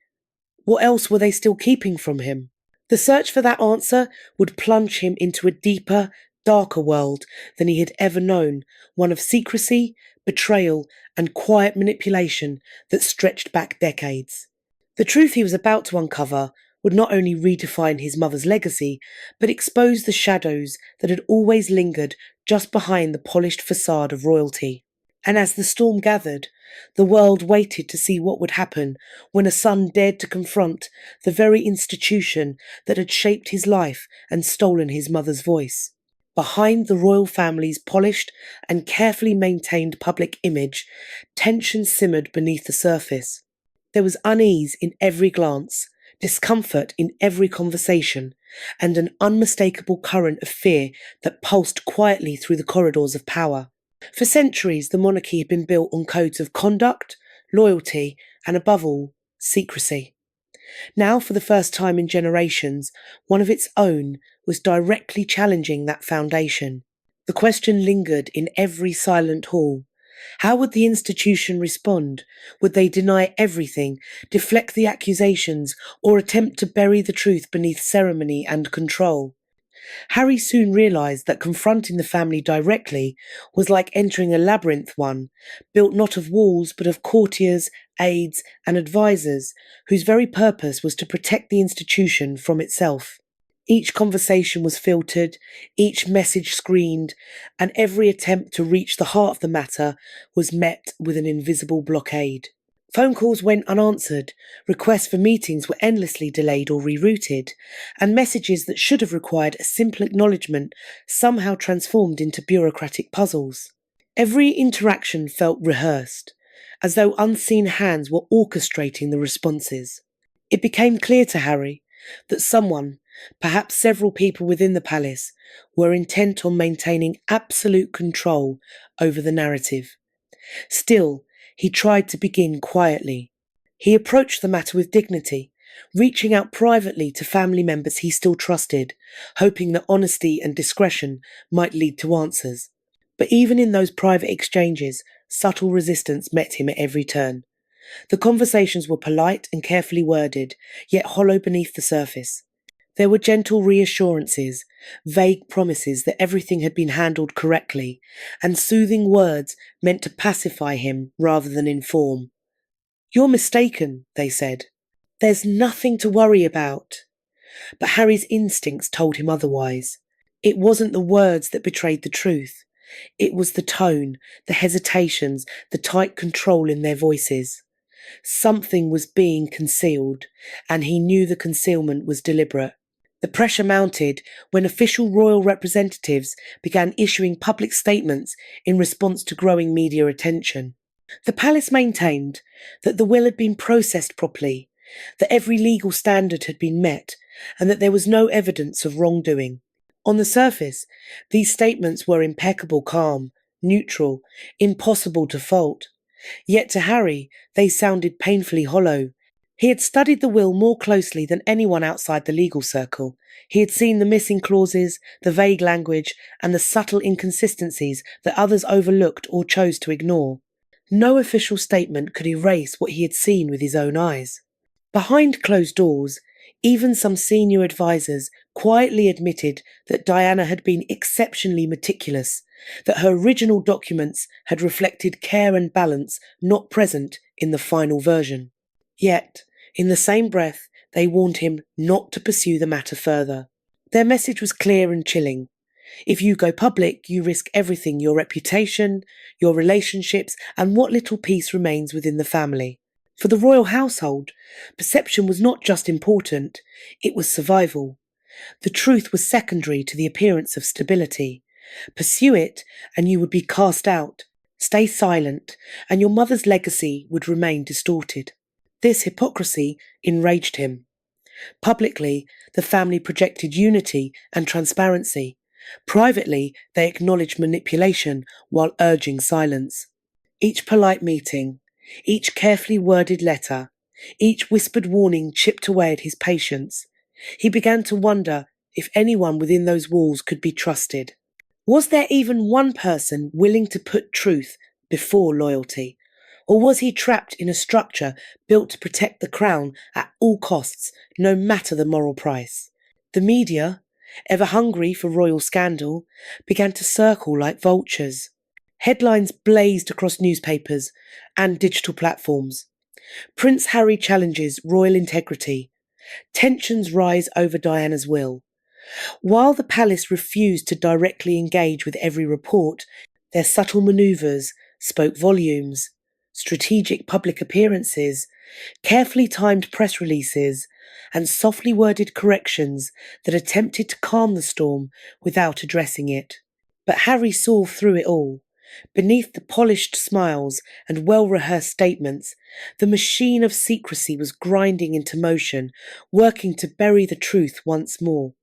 Speaker 1: what else were they still keeping from him? The search for that answer would plunge him into a deeper, darker world than he had ever known, one of secrecy, betrayal, and quiet manipulation that stretched back decades. The truth he was about to uncover would not only redefine his mother's legacy, but expose the shadows that had always lingered just behind the polished facade of royalty. And as the storm gathered, the world waited to see what would happen when a son dared to confront the very institution that had shaped his life and stolen his mother's voice. Behind the royal family's polished and carefully maintained public image, tension simmered beneath the surface. There was unease in every glance, discomfort in every conversation, and an unmistakable current of fear that pulsed quietly through the corridors of power. For centuries, the monarchy had been built on codes of conduct, loyalty, and above all, secrecy. Now, for the first time in generations, one of its own was directly challenging that foundation. The question lingered in every silent hall. How would the institution respond? Would they deny everything, deflect the accusations, or attempt to bury the truth beneath ceremony and control? Harry soon realised that confronting the family directly was like entering a labyrinth, one built not of walls but of courtiers, aides, and advisors, whose very purpose was to protect the institution from itself. Each conversation was filtered, each message screened, and every attempt to reach the heart of the matter was met with an invisible blockade. Phone calls went unanswered, requests for meetings were endlessly delayed or rerouted, and messages that should have required a simple acknowledgement somehow transformed into bureaucratic puzzles. Every interaction felt rehearsed, as though unseen hands were orchestrating the responses. It became clear to Harry that someone, perhaps several people within the palace, were intent on maintaining absolute control over the narrative. Still, he tried to begin quietly. He approached the matter with dignity, reaching out privately to family members he still trusted, hoping that honesty and discretion might lead to answers. But even in those private exchanges, subtle resistance met him at every turn. The conversations were polite and carefully worded, yet hollow beneath the surface. There were gentle reassurances, vague promises that everything had been handled correctly, and soothing words meant to pacify him rather than inform. "You're mistaken," they said. "There's nothing to worry about." But Harry's instincts told him otherwise. It wasn't the words that betrayed the truth. It was the tone, the hesitations, the tight control in their voices. Something was being concealed, and he knew the concealment was deliberate. The pressure mounted when official royal representatives began issuing public statements in response to growing media attention. The palace maintained that the will had been processed properly, that every legal standard had been met, and that there was no evidence of wrongdoing. On the surface, these statements were impeccable calm, neutral, impossible to fault. Yet to Harry, they sounded painfully hollow. He had studied the will more closely than anyone outside the legal circle. He had seen the missing clauses, the vague language, and the subtle inconsistencies that others overlooked or chose to ignore. No official statement could erase what he had seen with his own eyes. Behind closed doors, even some senior advisors quietly admitted that Diana had been exceptionally meticulous, that her original documents had reflected care and balance not present in the final version. Yet, in the same breath, they warned him not to pursue the matter further. Their message was clear and chilling. If you go public, you risk everything: your reputation, your relationships, and what little peace remains within the family. For the royal household, perception was not just important, it was survival. The truth was secondary to the appearance of stability. Pursue it, and you would be cast out. Stay silent, and your mother's legacy would remain distorted. This hypocrisy enraged him. Publicly, the family projected unity and transparency. Privately, they acknowledged manipulation while urging silence. Each polite meeting, each carefully worded letter, each whispered warning chipped away at his patience. He began to wonder if anyone within those walls could be trusted. Was there even one person willing to put truth before loyalty? Or was he trapped in a structure built to protect the crown at all costs, no matter the moral price? The media, ever hungry for royal scandal, began to circle like vultures. Headlines blazed across newspapers and digital platforms. Prince Harry challenges royal integrity. Tensions rise over Diana's will. While the palace refused to directly engage with every report, their subtle manoeuvres spoke volumes. Strategic public appearances, carefully timed press releases, and softly worded corrections that attempted to calm the storm without addressing it. But Harry saw through it all. Beneath the polished smiles and well-rehearsed statements, the machine of secrecy was grinding into motion, working to bury the truth once more.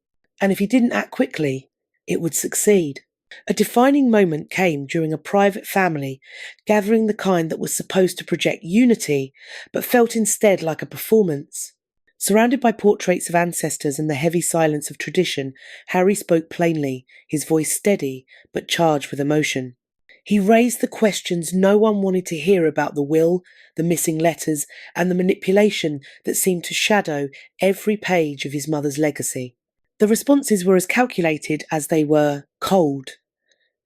Speaker 1: And if he didn't act quickly, it would succeed. A defining moment came during a private family gathering, the kind that was supposed to project unity, but felt instead like a performance. Surrounded by portraits of ancestors and the heavy silence of tradition, Harry spoke plainly, his voice steady but charged with emotion. He raised the questions no one wanted to hear about the will, the missing letters, and the manipulation that seemed to shadow every page of his mother's legacy. The responses were as calculated as they were cold.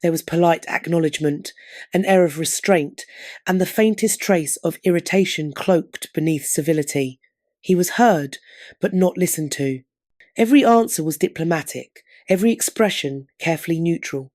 Speaker 1: There was polite acknowledgement, an air of restraint, and the faintest trace of irritation cloaked beneath civility. He was heard, but not listened to. Every answer was diplomatic, every expression carefully neutral.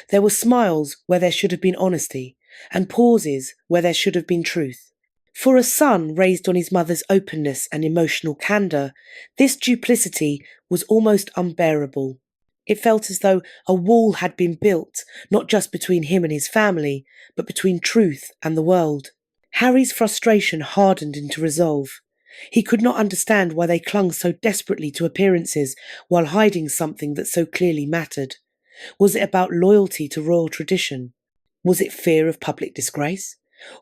Speaker 1: There were smiles where there should have been honesty, and pauses where there should have been truth. For a son raised on his mother's openness and emotional candour, this duplicity was almost unbearable. It felt as though a wall had been built, not just between him and his family, but between truth and the world. Harry's frustration hardened into resolve. He could not understand why they clung so desperately to appearances while hiding something that so clearly mattered. Was it about loyalty to royal tradition? Was it fear of public disgrace?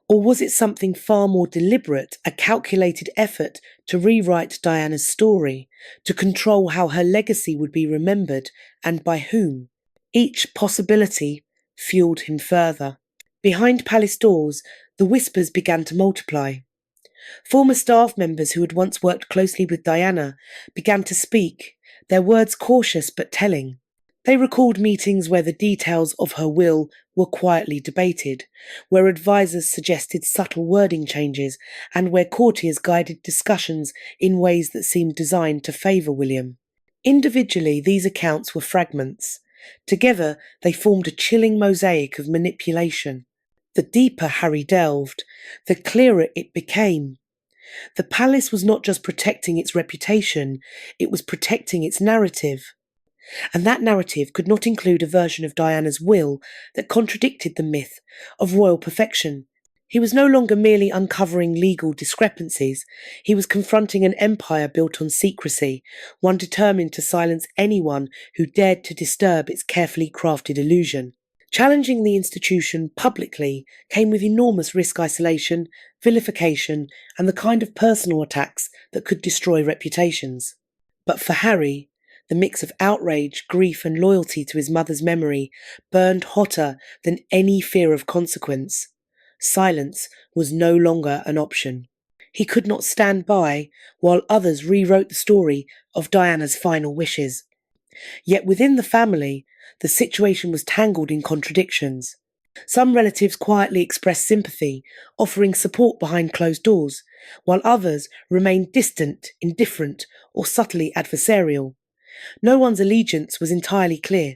Speaker 1: Or was it something far more deliberate, a calculated effort to rewrite Diana's story, to control how her legacy would be remembered and by whom? Each possibility fueled him further. Behind palace doors, the whispers began to multiply. Former staff members who had once worked closely with Diana began to speak, their words cautious but telling. They recalled meetings where the details of her will were quietly debated, where advisers suggested subtle wording changes, and where courtiers guided discussions in ways that seemed designed to favour William. Individually, these accounts were fragments. Together, they formed a chilling mosaic of manipulation. The deeper Harry delved, the clearer it became. The palace was not just protecting its reputation, it was protecting its narrative. And that narrative could not include a version of Diana's will that contradicted the myth of royal perfection. He was no longer merely uncovering legal discrepancies, he was confronting an empire built on secrecy, one determined to silence anyone who dared to disturb its carefully crafted illusion. Challenging the institution publicly came with enormous risk isolation, vilification, and the kind of personal attacks that could destroy reputations. But for Harry, the mix of outrage, grief, and loyalty to his mother's memory burned hotter than any fear of consequence. Silence was no longer an option. He could not stand by while others rewrote the story of Diana's final wishes. Yet within the family, the situation was tangled in contradictions. Some relatives quietly expressed sympathy, offering support behind closed doors, while others remained distant, indifferent, or subtly adversarial. No one's allegiance was entirely clear.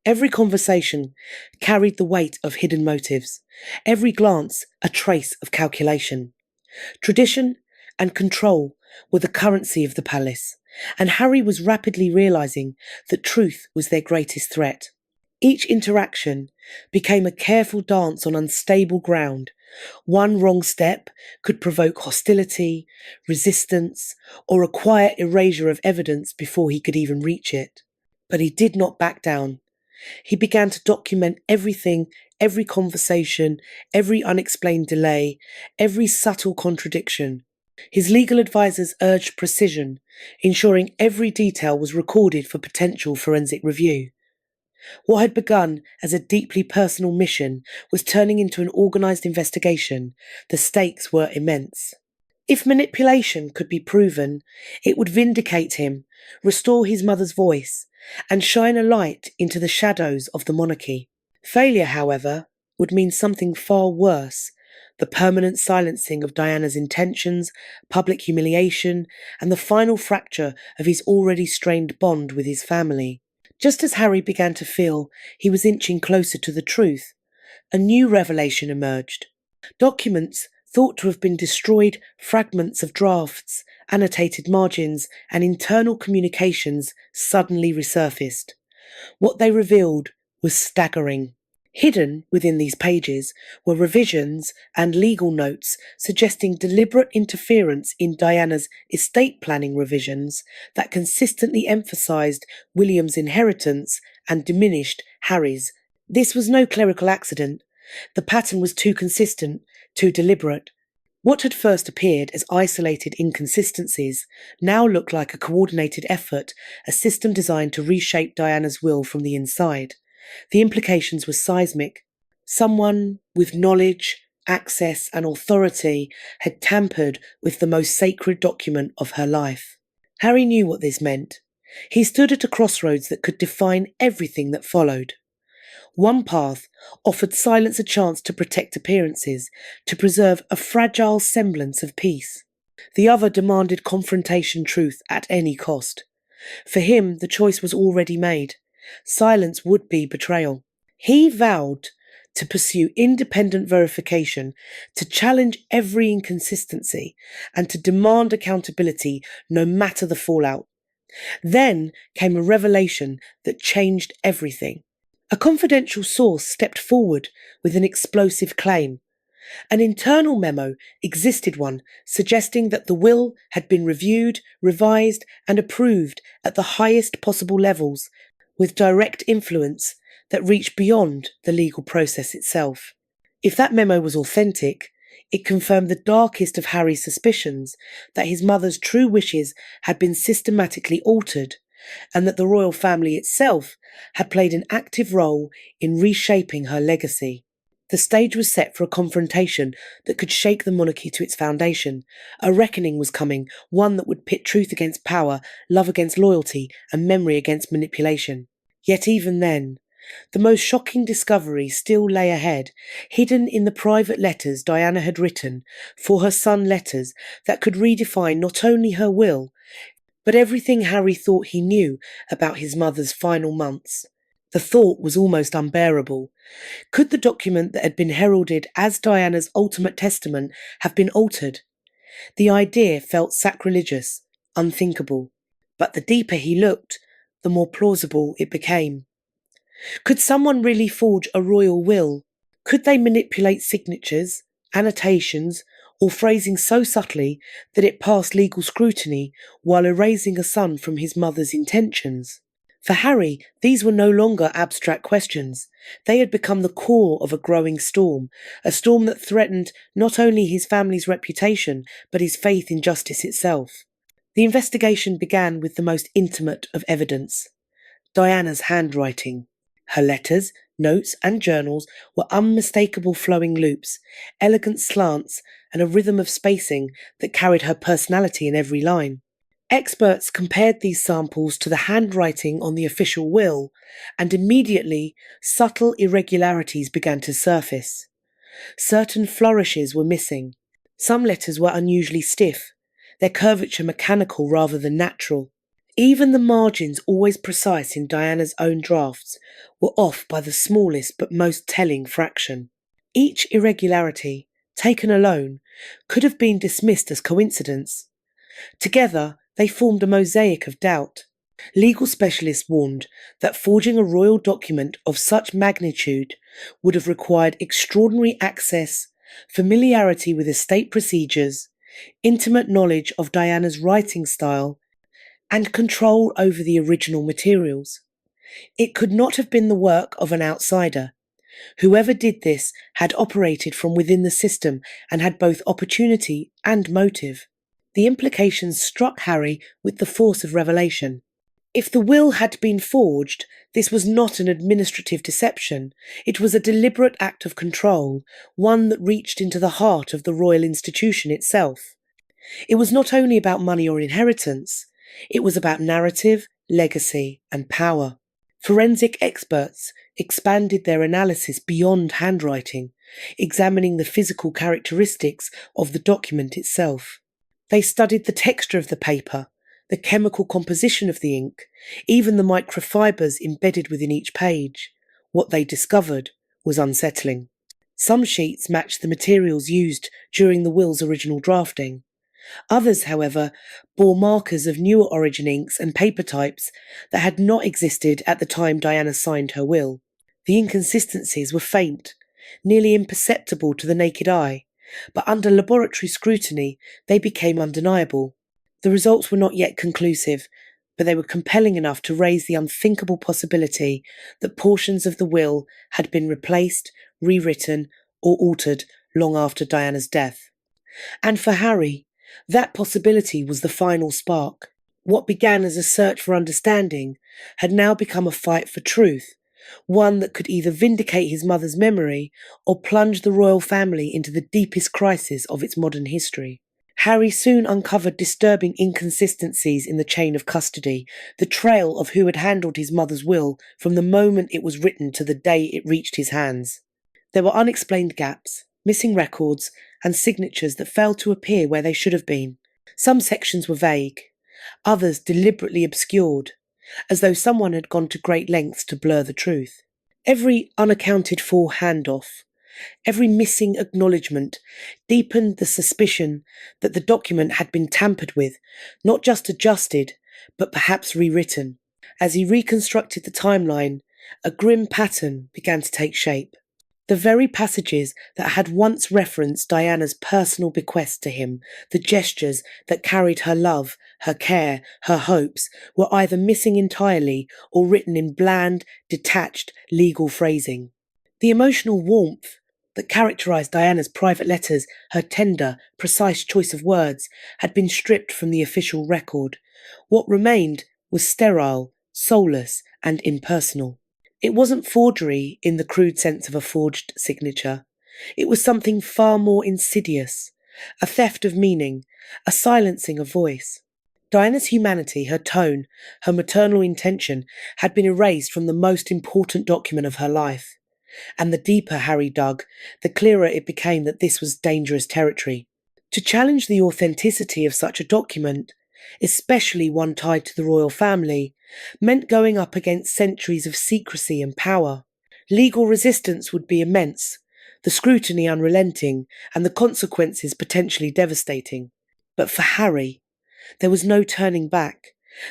Speaker 1: Every conversation carried the weight of hidden motives, every glance a trace of calculation. Tradition and control were the currency of the palace, and Harry was rapidly realizing that truth was their greatest threat. Each interaction became a careful dance on unstable ground. One wrong step could provoke hostility, resistance, or a quiet erasure of evidence before he could even reach it. But he did not back down. He began to document everything, every conversation, every unexplained delay, every subtle contradiction. His legal advisors urged precision, ensuring every detail was recorded for potential forensic review. What had begun as a deeply personal mission was turning into an organised investigation. The stakes were immense. If manipulation could be proven, it would vindicate him, restore his mother's voice, and shine a light into the shadows of the monarchy. Failure, however, would mean something far worse: the permanent silencing of Diana's intentions, public humiliation, and the final fracture of his already strained bond with his family. Just as Harry began to feel he was inching closer to the truth, a new revelation emerged. Documents thought to have been destroyed, fragments of drafts, annotated margins, and internal communications suddenly resurfaced. What they revealed was staggering. Hidden within these pages were revisions and legal notes suggesting deliberate interference in Diana's estate planning revisions that consistently emphasised William's inheritance and diminished Harry's. This was no clerical accident. The pattern was too consistent, too deliberate. What had first appeared as isolated inconsistencies now looked like a coordinated effort, a system designed to reshape Diana's will from the inside. The implications were seismic. Someone with knowledge, access, and authority had tampered with the most sacred document of her life. Harry knew what this meant. He stood at a crossroads that could define everything that followed. One path offered silence a chance to protect appearances, to preserve a fragile semblance of peace. The other demanded confrontation truth at any cost. For him, the choice was already made. Silence would be betrayal. He vowed to pursue independent verification, to challenge every inconsistency, and to demand accountability no matter the fallout. Then came a revelation that changed everything. A confidential source stepped forward with an explosive claim. An internal memo existed, one suggesting that the will had been reviewed, revised, and approved at the highest possible levels, with direct influence that reached beyond the legal process itself. If that memo was authentic, it confirmed the darkest of Harry's suspicions that his mother's true wishes had been systematically altered, and that the royal family itself had played an active role in reshaping her legacy. The stage was set for a confrontation that could shake the monarchy to its foundation. A reckoning was coming, one that would pit truth against power, love against loyalty, and memory against manipulation. Yet even then, the most shocking discovery still lay ahead, hidden in the private letters Diana had written for her son Letters that could redefine not only her will, but everything Harry thought he knew about his mother's final months. The thought was almost unbearable. Could the document that had been heralded as Diana's ultimate testament have been altered? The idea felt sacrilegious, unthinkable. But the deeper he looked, the more plausible it became. Could someone really forge a royal will? Could they manipulate signatures, annotations, or phrasing so subtly that it passed legal scrutiny while erasing a son from his mother's intentions? For Harry, these were no longer abstract questions. They had become the core of a growing storm, a storm that threatened not only his family's reputation, but his faith in justice itself. The investigation began with the most intimate of evidence: Diana's handwriting. Her letters, notes, and journals were unmistakable flowing loops, elegant slants, and a rhythm of spacing that carried her personality in every line. Experts compared these samples to the handwriting on the official will, and immediately subtle irregularities began to surface. Certain flourishes were missing. Some letters were unusually stiff, their curvature mechanical rather than natural. Even the margins, always precise in Diana's own drafts, were off by the smallest but most telling fraction. Each irregularity, taken alone, could have been dismissed as coincidence. Together, they formed a mosaic of doubt. Legal specialists warned that forging a royal document of such magnitude would have required extraordinary access, familiarity with estate procedures, intimate knowledge of Diana's writing style, and control over the original materials. It could not have been the work of an outsider. Whoever did this had operated from within the system and had both opportunity and motive. The implications struck Harry with the force of revelation. If the will had been forged, this was not an administrative deception. It was a deliberate act of control, one that reached into the heart of the royal institution itself. It was not only about money or inheritance. It was about narrative, legacy, and power. Forensic experts expanded their analysis beyond handwriting, examining the physical characteristics of the document itself. They studied the texture of the paper, the chemical composition of the ink, even the microfibers embedded within each page. What they discovered was unsettling. Some sheets matched the materials used during the will's original drafting. Others, however, bore markers of newer origin inks and paper types that had not existed at the time Diana signed her will. The inconsistencies were faint, nearly imperceptible to the naked eye, but under laboratory scrutiny they became undeniable. The results were not yet conclusive, but they were compelling enough to raise the unthinkable possibility that portions of the will had been replaced, rewritten, or altered long after Diana's death. And for Harry, that possibility was the final spark. What began as a search for understanding had now become a fight for truth, one that could either vindicate his mother's memory or plunge the royal family into the deepest crisis of its modern history. Harry soon uncovered disturbing inconsistencies in the chain of custody, the trail of who had handled his mother's will from the moment it was written to the day it reached his hands. There were unexplained gaps, missing records, and signatures that failed to appear where they should have been. Some sections were vague, others deliberately obscured, as though someone had gone to great lengths to blur the truth. Every unaccounted for handoff, every missing acknowledgement deepened the suspicion that the document had been tampered with, not just adjusted, but perhaps rewritten. As he reconstructed the timeline, a grim pattern began to take shape. The very passages that had once referenced Diana's personal bequest to him, the gestures that carried her love, her care, her hopes, were either missing entirely or written in bland, detached legal phrasing. The emotional warmth, that characterised Diana's private letters, her tender, precise choice of words, had been stripped from the official record. What remained was sterile, soulless, and impersonal. It wasn't forgery in the crude sense of a forged signature. It was something far more insidious, a theft of meaning, a silencing of voice. Diana's humanity, her tone, her maternal intention had been erased from the most important document of her life. And the deeper Harry dug, the clearer it became that this was dangerous territory. To challenge the authenticity of such a document, especially one tied to the royal family, meant going up against centuries of secrecy and power. Legal resistance would be immense, the scrutiny unrelenting, and the consequences potentially devastating. But for Harry, there was no turning back.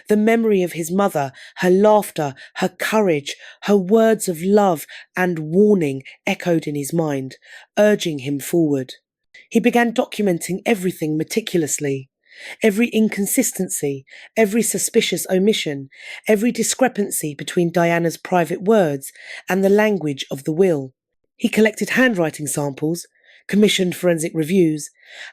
Speaker 1: The memory of his mother, her laughter, her courage, her words of love and warning echoed in his mind, urging him forward. He began documenting everything meticulously. Every inconsistency, every suspicious omission, every discrepancy between Diana's private words and the language of the will. He collected handwriting samples, commissioned forensic reviews,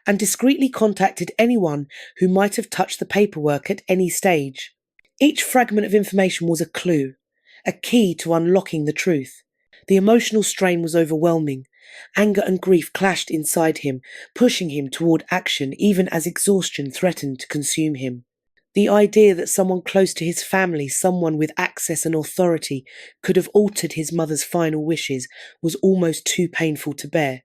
Speaker 1: and discreetly contacted anyone who might have touched the paperwork at any stage. Each fragment of information was a clue, a key to unlocking the truth. The emotional strain was overwhelming. Anger and grief clashed inside him, pushing him toward action even as exhaustion threatened to consume him. The idea that someone close to his family, someone with access and authority, could have altered his mother's final wishes was almost too painful to bear.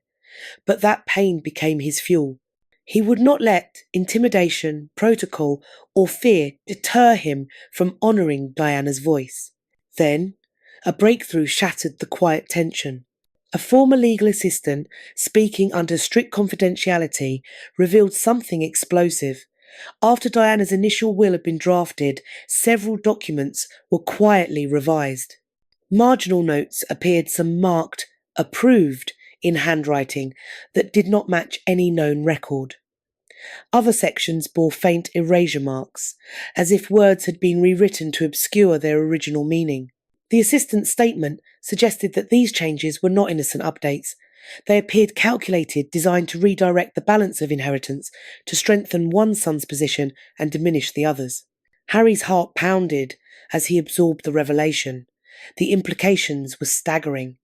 Speaker 1: But that pain became his fuel. He would not let intimidation, protocol, or fear deter him from honouring Diana's voice. Then, a breakthrough shattered the quiet tension. A former legal assistant, speaking under strict confidentiality, revealed something explosive. After Diana's initial will had been drafted, several documents were quietly revised. Marginal notes appeared, some marked approved in handwriting that did not match any known record. Other sections bore faint erasure marks, as if words had been rewritten to obscure their original meaning. The assistant's statement suggested that these changes were not innocent updates. They appeared calculated, designed to redirect the balance of inheritance, to strengthen one son's position and diminish the other's. Harry's heart pounded as he absorbed the revelation. The implications were staggering.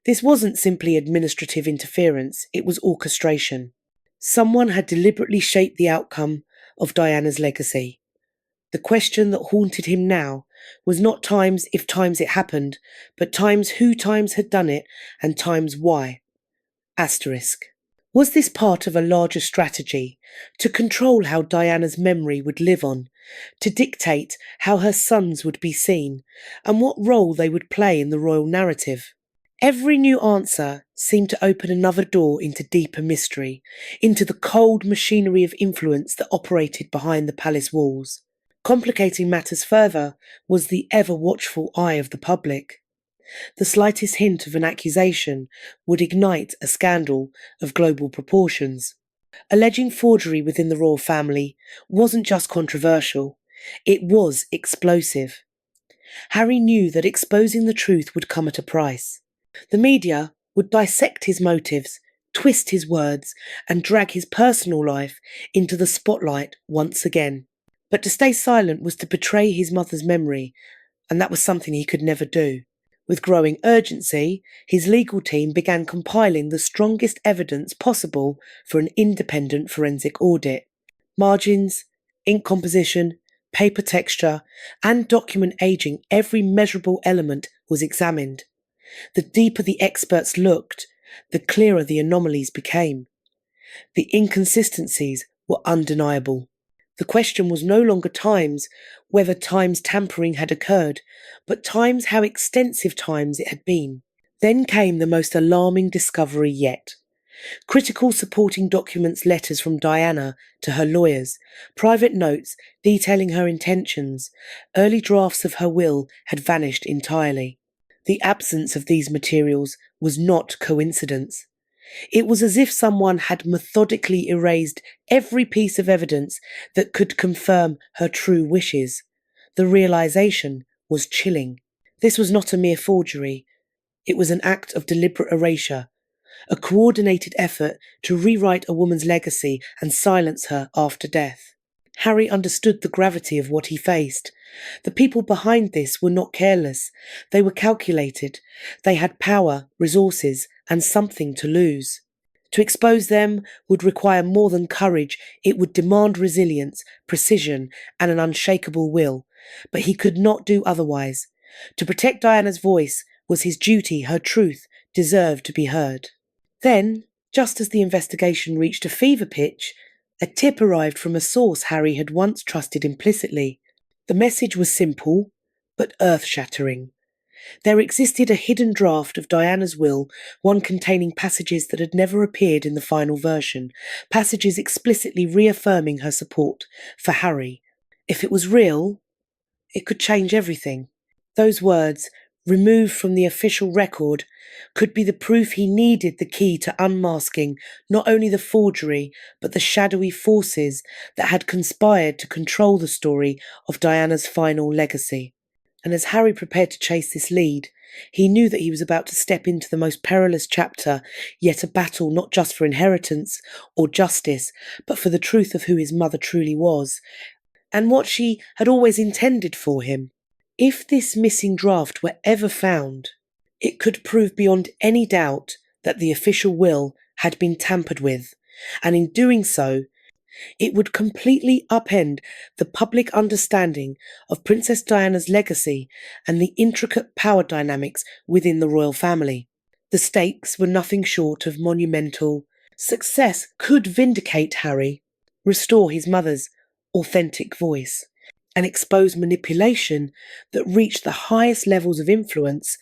Speaker 1: This wasn't simply administrative interference, it was orchestration. Someone had deliberately shaped the outcome of Diana's legacy. The question that haunted him now was not times if times it happened, but times who times had done it and times why. Asterisk. Was this part of a larger strategy to control how Diana's memory would live on, to dictate how her sons would be seen, and what role they would play in the royal narrative? Every new answer seemed to open another door into deeper mystery, into the cold machinery of influence that operated behind the palace walls. Complicating matters further was the ever-watchful eye of the public. The slightest hint of an accusation would ignite a scandal of global proportions. Alleging forgery within the royal family wasn't just controversial, it was explosive. Harry knew that exposing the truth would come at a price. The media would dissect his motives, twist his words, and drag his personal life into the spotlight once again. But to stay silent was to betray his mother's memory, and that was something he could never do. With growing urgency, his legal team began compiling the strongest evidence possible for an independent forensic audit. Margins, ink composition, paper texture, and document aging, every measurable element was examined. The deeper the experts looked, the clearer the anomalies became. The inconsistencies were undeniable. The question was no longer times whether times tampering had occurred, but times how extensive times it had been. Then came the most alarming discovery yet. Critical supporting documents, letters from Diana to her lawyers, private notes detailing her intentions, early drafts of her will had vanished entirely. The absence of these materials was not coincidence. It was as if someone had methodically erased every piece of evidence that could confirm her true wishes. The realization was chilling. This was not a mere forgery. It was an act of deliberate erasure, a coordinated effort to rewrite a woman's legacy and silence her after death. Harry understood the gravity of what he faced. The people behind this were not careless. They were calculated. They had power, resources, and something to lose. To expose them would require more than courage. It would demand resilience, precision, and an unshakable will. But he could not do otherwise. To protect Diana's voice was his duty. Her truth deserved to be heard. Then, just as the investigation reached a fever pitch, a tip arrived from a source Harry had once trusted implicitly. The message was simple, but earth-shattering. There existed a hidden draft of Diana's will, one containing passages that had never appeared in the final version, passages explicitly reaffirming her support for Harry. If it was real, it could change everything. Those words, removed from the official record, could be the proof he needed, the key to unmasking not only the forgery, but the shadowy forces that had conspired to control the story of Diana's final legacy. And as Harry prepared to chase this lead, he knew that he was about to step into the most perilous chapter, yet a battle not just for inheritance or justice, but for the truth of who his mother truly was, and what she had always intended for him. If this missing draft were ever found, it could prove beyond any doubt that the official will had been tampered with, and in doing so, it would completely upend the public understanding of Princess Diana's legacy and the intricate power dynamics within the royal family. The stakes were nothing short of monumental. Success could vindicate Harry, restore his mother's authentic voice, and expose manipulation that reached the highest levels of influence.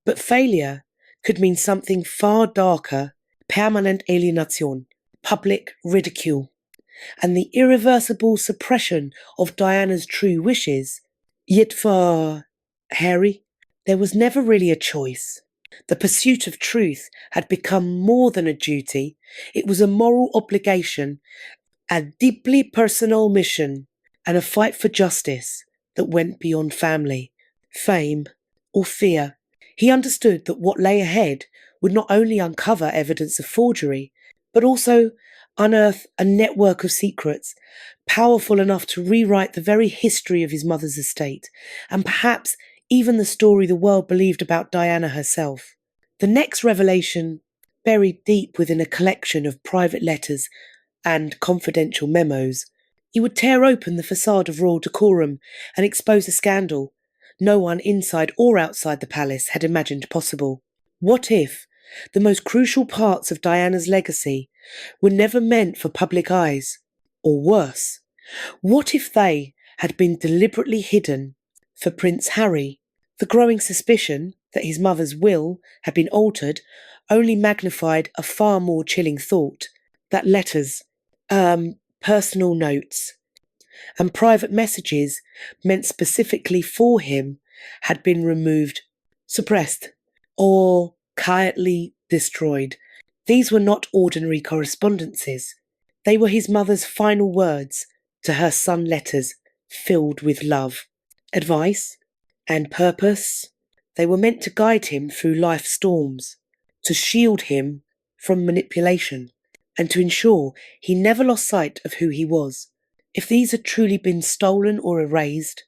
Speaker 1: But failure could mean something far darker: permanent alienation, public ridicule, and the irreversible suppression of Diana's true wishes. Yet for Harry, there was never really a choice. The pursuit of truth had become more than a duty. It was a moral obligation, a deeply personal mission, and a fight for justice that went beyond family, fame, or fear. He understood that what lay ahead would not only uncover evidence of forgery, but also unearth a network of secrets, powerful enough to rewrite the very history of his mother's estate, and perhaps even the story the world believed about Diana herself. The next revelation, buried deep within a collection of private letters and confidential memos, he would tear open the facade of royal decorum and expose a scandal no one inside or outside the palace had imagined possible. What if the most crucial parts of Diana's legacy were never meant for public eyes? Or worse, what if they had been deliberately hidden for Prince Harry? The growing suspicion that his mother's will had been altered only magnified a far more chilling thought: that letters, personal notes, and private messages meant specifically for him had been removed, suppressed, or quietly destroyed. These were not ordinary correspondences. They were his mother's final words to her son, letters filled with love, advice, and purpose. They were meant to guide him through life's storms, to shield him from manipulation, and to ensure he never lost sight of who he was. If these had truly been stolen or erased,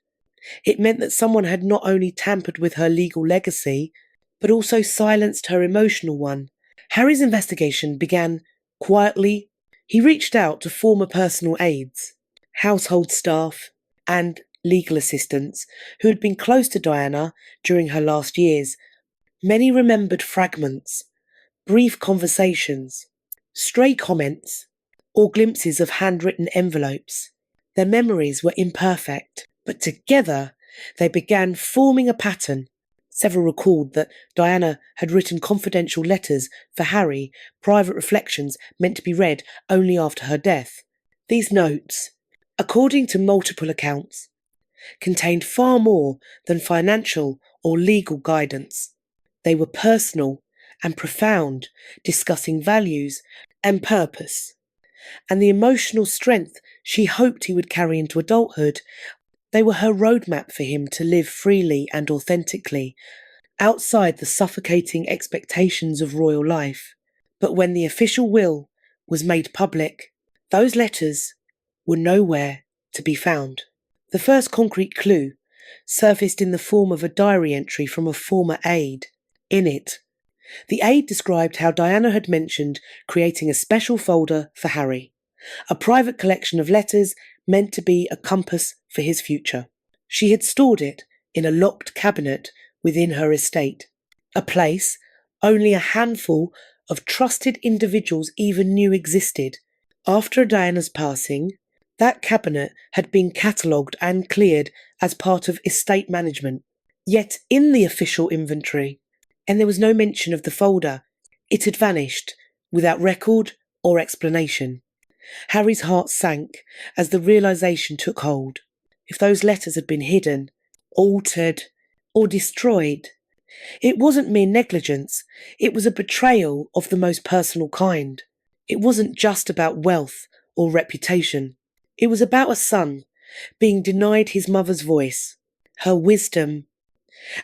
Speaker 1: it meant that someone had not only tampered with her legal legacy, but also silenced her emotional one. Harry's investigation began quietly. He reached out to former personal aides, household staff, and legal assistants who had been close to Diana during her last years. Many remembered fragments, brief conversations, stray comments, or glimpses of handwritten envelopes. Their memories were imperfect, but together they began forming a pattern. Several recalled that Diana had written confidential letters for Harry, private reflections meant to be read only after her death. These notes, according to multiple accounts, contained far more than financial or legal guidance. They were personal and profound, discussing values and purpose, and the emotional strength she hoped he would carry into adulthood. They were her roadmap for him to live freely and authentically, outside the suffocating expectations of royal life. But when the official will was made public, those letters were nowhere to be found. The first concrete clue surfaced in the form of a diary entry from a former aide. In it, the aide described how Diana had mentioned creating a special folder for Harry, a private collection of letters meant to be a compass for his future. She had stored it in a locked cabinet within her estate, a place only a handful of trusted individuals even knew existed. After Diana's passing, that cabinet had been catalogued and cleared as part of estate management. Yet in the official inventory, and there was no mention of the folder, it had vanished without record or explanation. Harry's heart sank as the realization took hold. If those letters had been hidden, altered, or destroyed, it wasn't mere negligence, it was a betrayal of the most personal kind. It wasn't just about wealth or reputation. It was about a son being denied his mother's voice, her wisdom,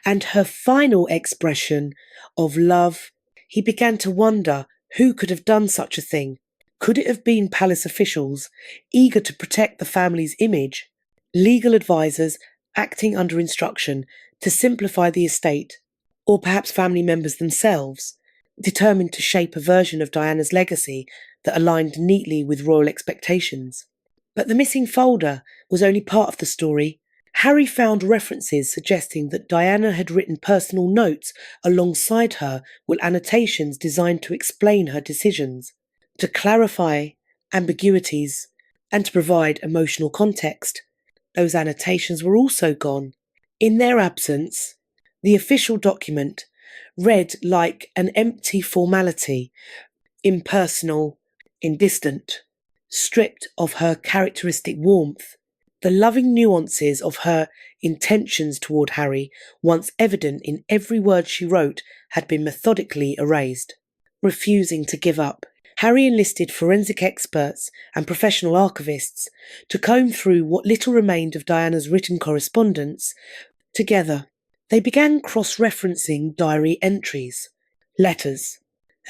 Speaker 1: and her final expression of love. He began to wonder who could have done such a thing. Could it have been palace officials, eager to protect the family's image, legal advisors acting under instruction to simplify the estate, or perhaps family members themselves, determined to shape a version of Diana's legacy that aligned neatly with royal expectations? But the missing folder was only part of the story. Harry found references suggesting that Diana had written personal notes alongside her with annotations designed to explain her decisions, to clarify ambiguities, and to provide emotional context. Those annotations were also gone. In their absence, the official document read like an empty formality, impersonal, indistant, stripped of her characteristic warmth. The loving nuances of her intentions toward Harry, once evident in every word she wrote, had been methodically erased. Refusing to give up, Harry enlisted forensic experts and professional archivists to comb through what little remained of Diana's written correspondence. Together, they began cross-referencing diary entries, letters,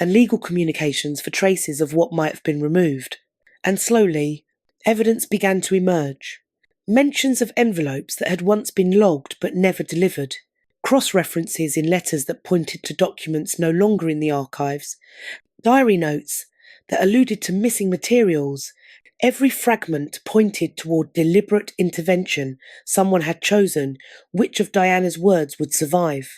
Speaker 1: and legal communications for traces of what might have been removed. And slowly, evidence began to emerge. Mentions of envelopes that had once been logged but never delivered, cross-references in letters that pointed to documents no longer in the archives, diary notes that alluded to missing materials. Every fragment pointed toward deliberate intervention. Someone had chosen which of Diana's words would survive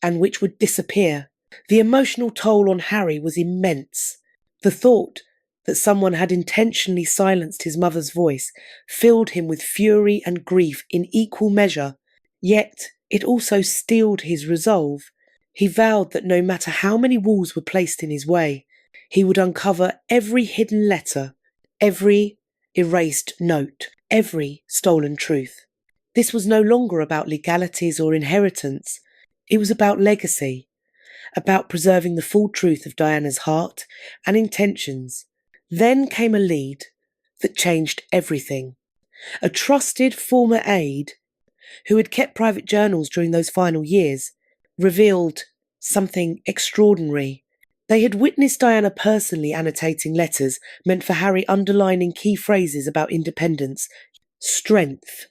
Speaker 1: and which would disappear. The emotional toll on Harry was immense. The thought that someone had intentionally silenced his mother's voice filled him with fury and grief in equal measure, yet it also steeled his resolve. He vowed that no matter how many walls were placed in his way, he would uncover every hidden letter, every erased note, every stolen truth. This was no longer about legalities or inheritance. It was about legacy, about preserving the full truth of Diana's heart and intentions. Then came a lead that changed everything. A trusted former aide, who had kept private journals during those final years, revealed something extraordinary. They had witnessed Diana personally annotating letters meant for Harry, underlining key phrases about independence, strength,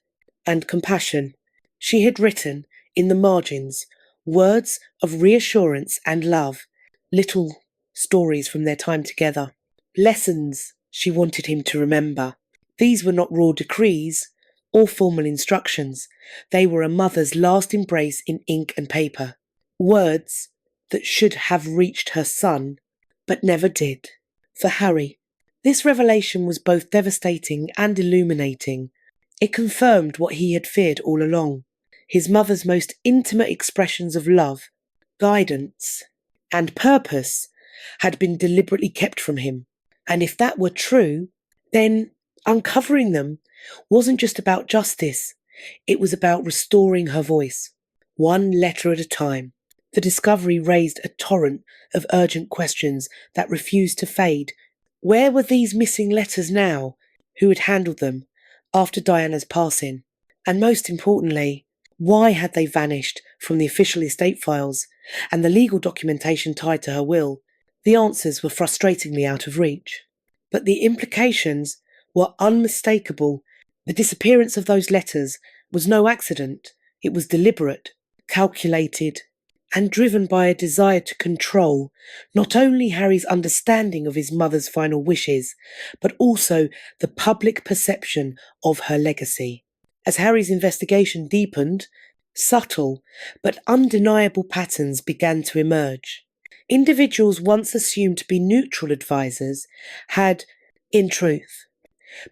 Speaker 1: and compassion. She had written, in the margins, words of reassurance and love, little stories from their time together. Lessons she wanted him to remember. These were not raw decrees or formal instructions. They were a mother's last embrace in ink and paper. Words that should have reached her son, but never did. For Harry, this revelation was both devastating and illuminating. It confirmed what he had feared all along. His mother's most intimate expressions of love, guidance, and purpose had been deliberately kept from him. And if that were true, then uncovering them wasn't just about justice. It was about restoring her voice, one letter at a time. The discovery raised a torrent of urgent questions that refused to fade. Where were these missing letters now? Who had handled them after Diana's passing? And most importantly, why had they vanished from the official estate files and the legal documentation tied to her will? The answers were frustratingly out of reach. But the implications were unmistakable. The disappearance of those letters was no accident. It was deliberate, calculated, and driven by a desire to control not only Harry's understanding of his mother's final wishes, but also the public perception of her legacy. As Harry's investigation deepened, subtle but undeniable patterns began to emerge. Individuals once assumed to be neutral advisors had, in truth,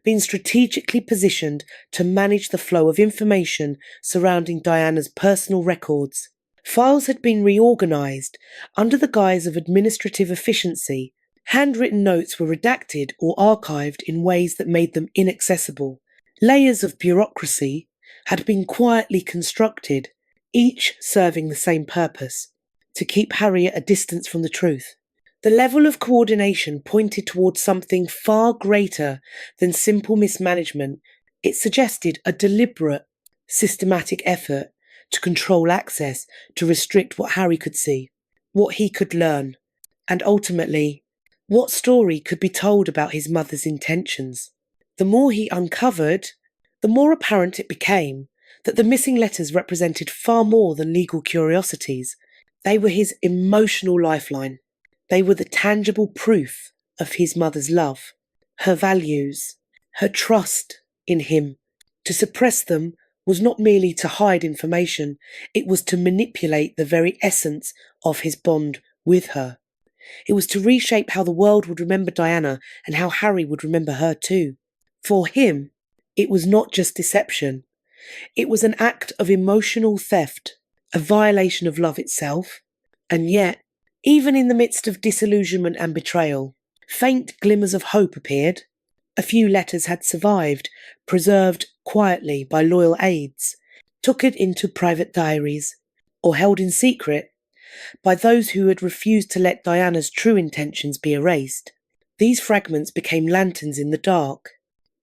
Speaker 1: been strategically positioned to manage the flow of information surrounding Diana's personal records. Files had been reorganised under the guise of administrative efficiency. Handwritten notes were redacted or archived in ways that made them inaccessible. Layers of bureaucracy had been quietly constructed, each serving the same purpose: to keep Harry at a distance from the truth. The level of coordination pointed towards something far greater than simple mismanagement. It suggested a deliberate, systematic effort to control access, to restrict what Harry could see, what he could learn, and ultimately, what story could be told about his mother's intentions. The more he uncovered, the more apparent it became that the missing letters represented far more than legal curiosities. They were his emotional lifeline. They were the tangible proof of his mother's love, her values, her trust in him. To suppress them was not merely to hide information, it was to manipulate the very essence of his bond with her. It was to reshape how the world would remember Diana and how Harry would remember her too. For him, it was not just deception. It was an act of emotional theft, a violation of love itself. And yet, even in the midst of disillusionment and betrayal, faint glimmers of hope appeared. A few letters had survived, preserved quietly by loyal aides, tucked into private diaries, or held in secret by those who had refused to let Diana's true intentions be erased. These fragments became lanterns in the dark,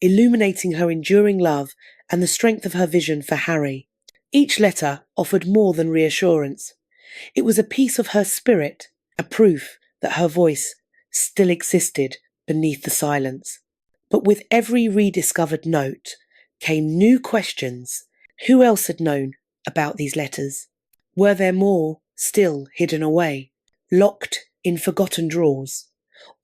Speaker 1: illuminating her enduring love and the strength of her vision for Harry. Each letter offered more than reassurance. It was a piece of her spirit, a proof that her voice still existed beneath the silence. But with every rediscovered note came new questions. Who else had known about these letters? Were there more still hidden away, locked in forgotten drawers,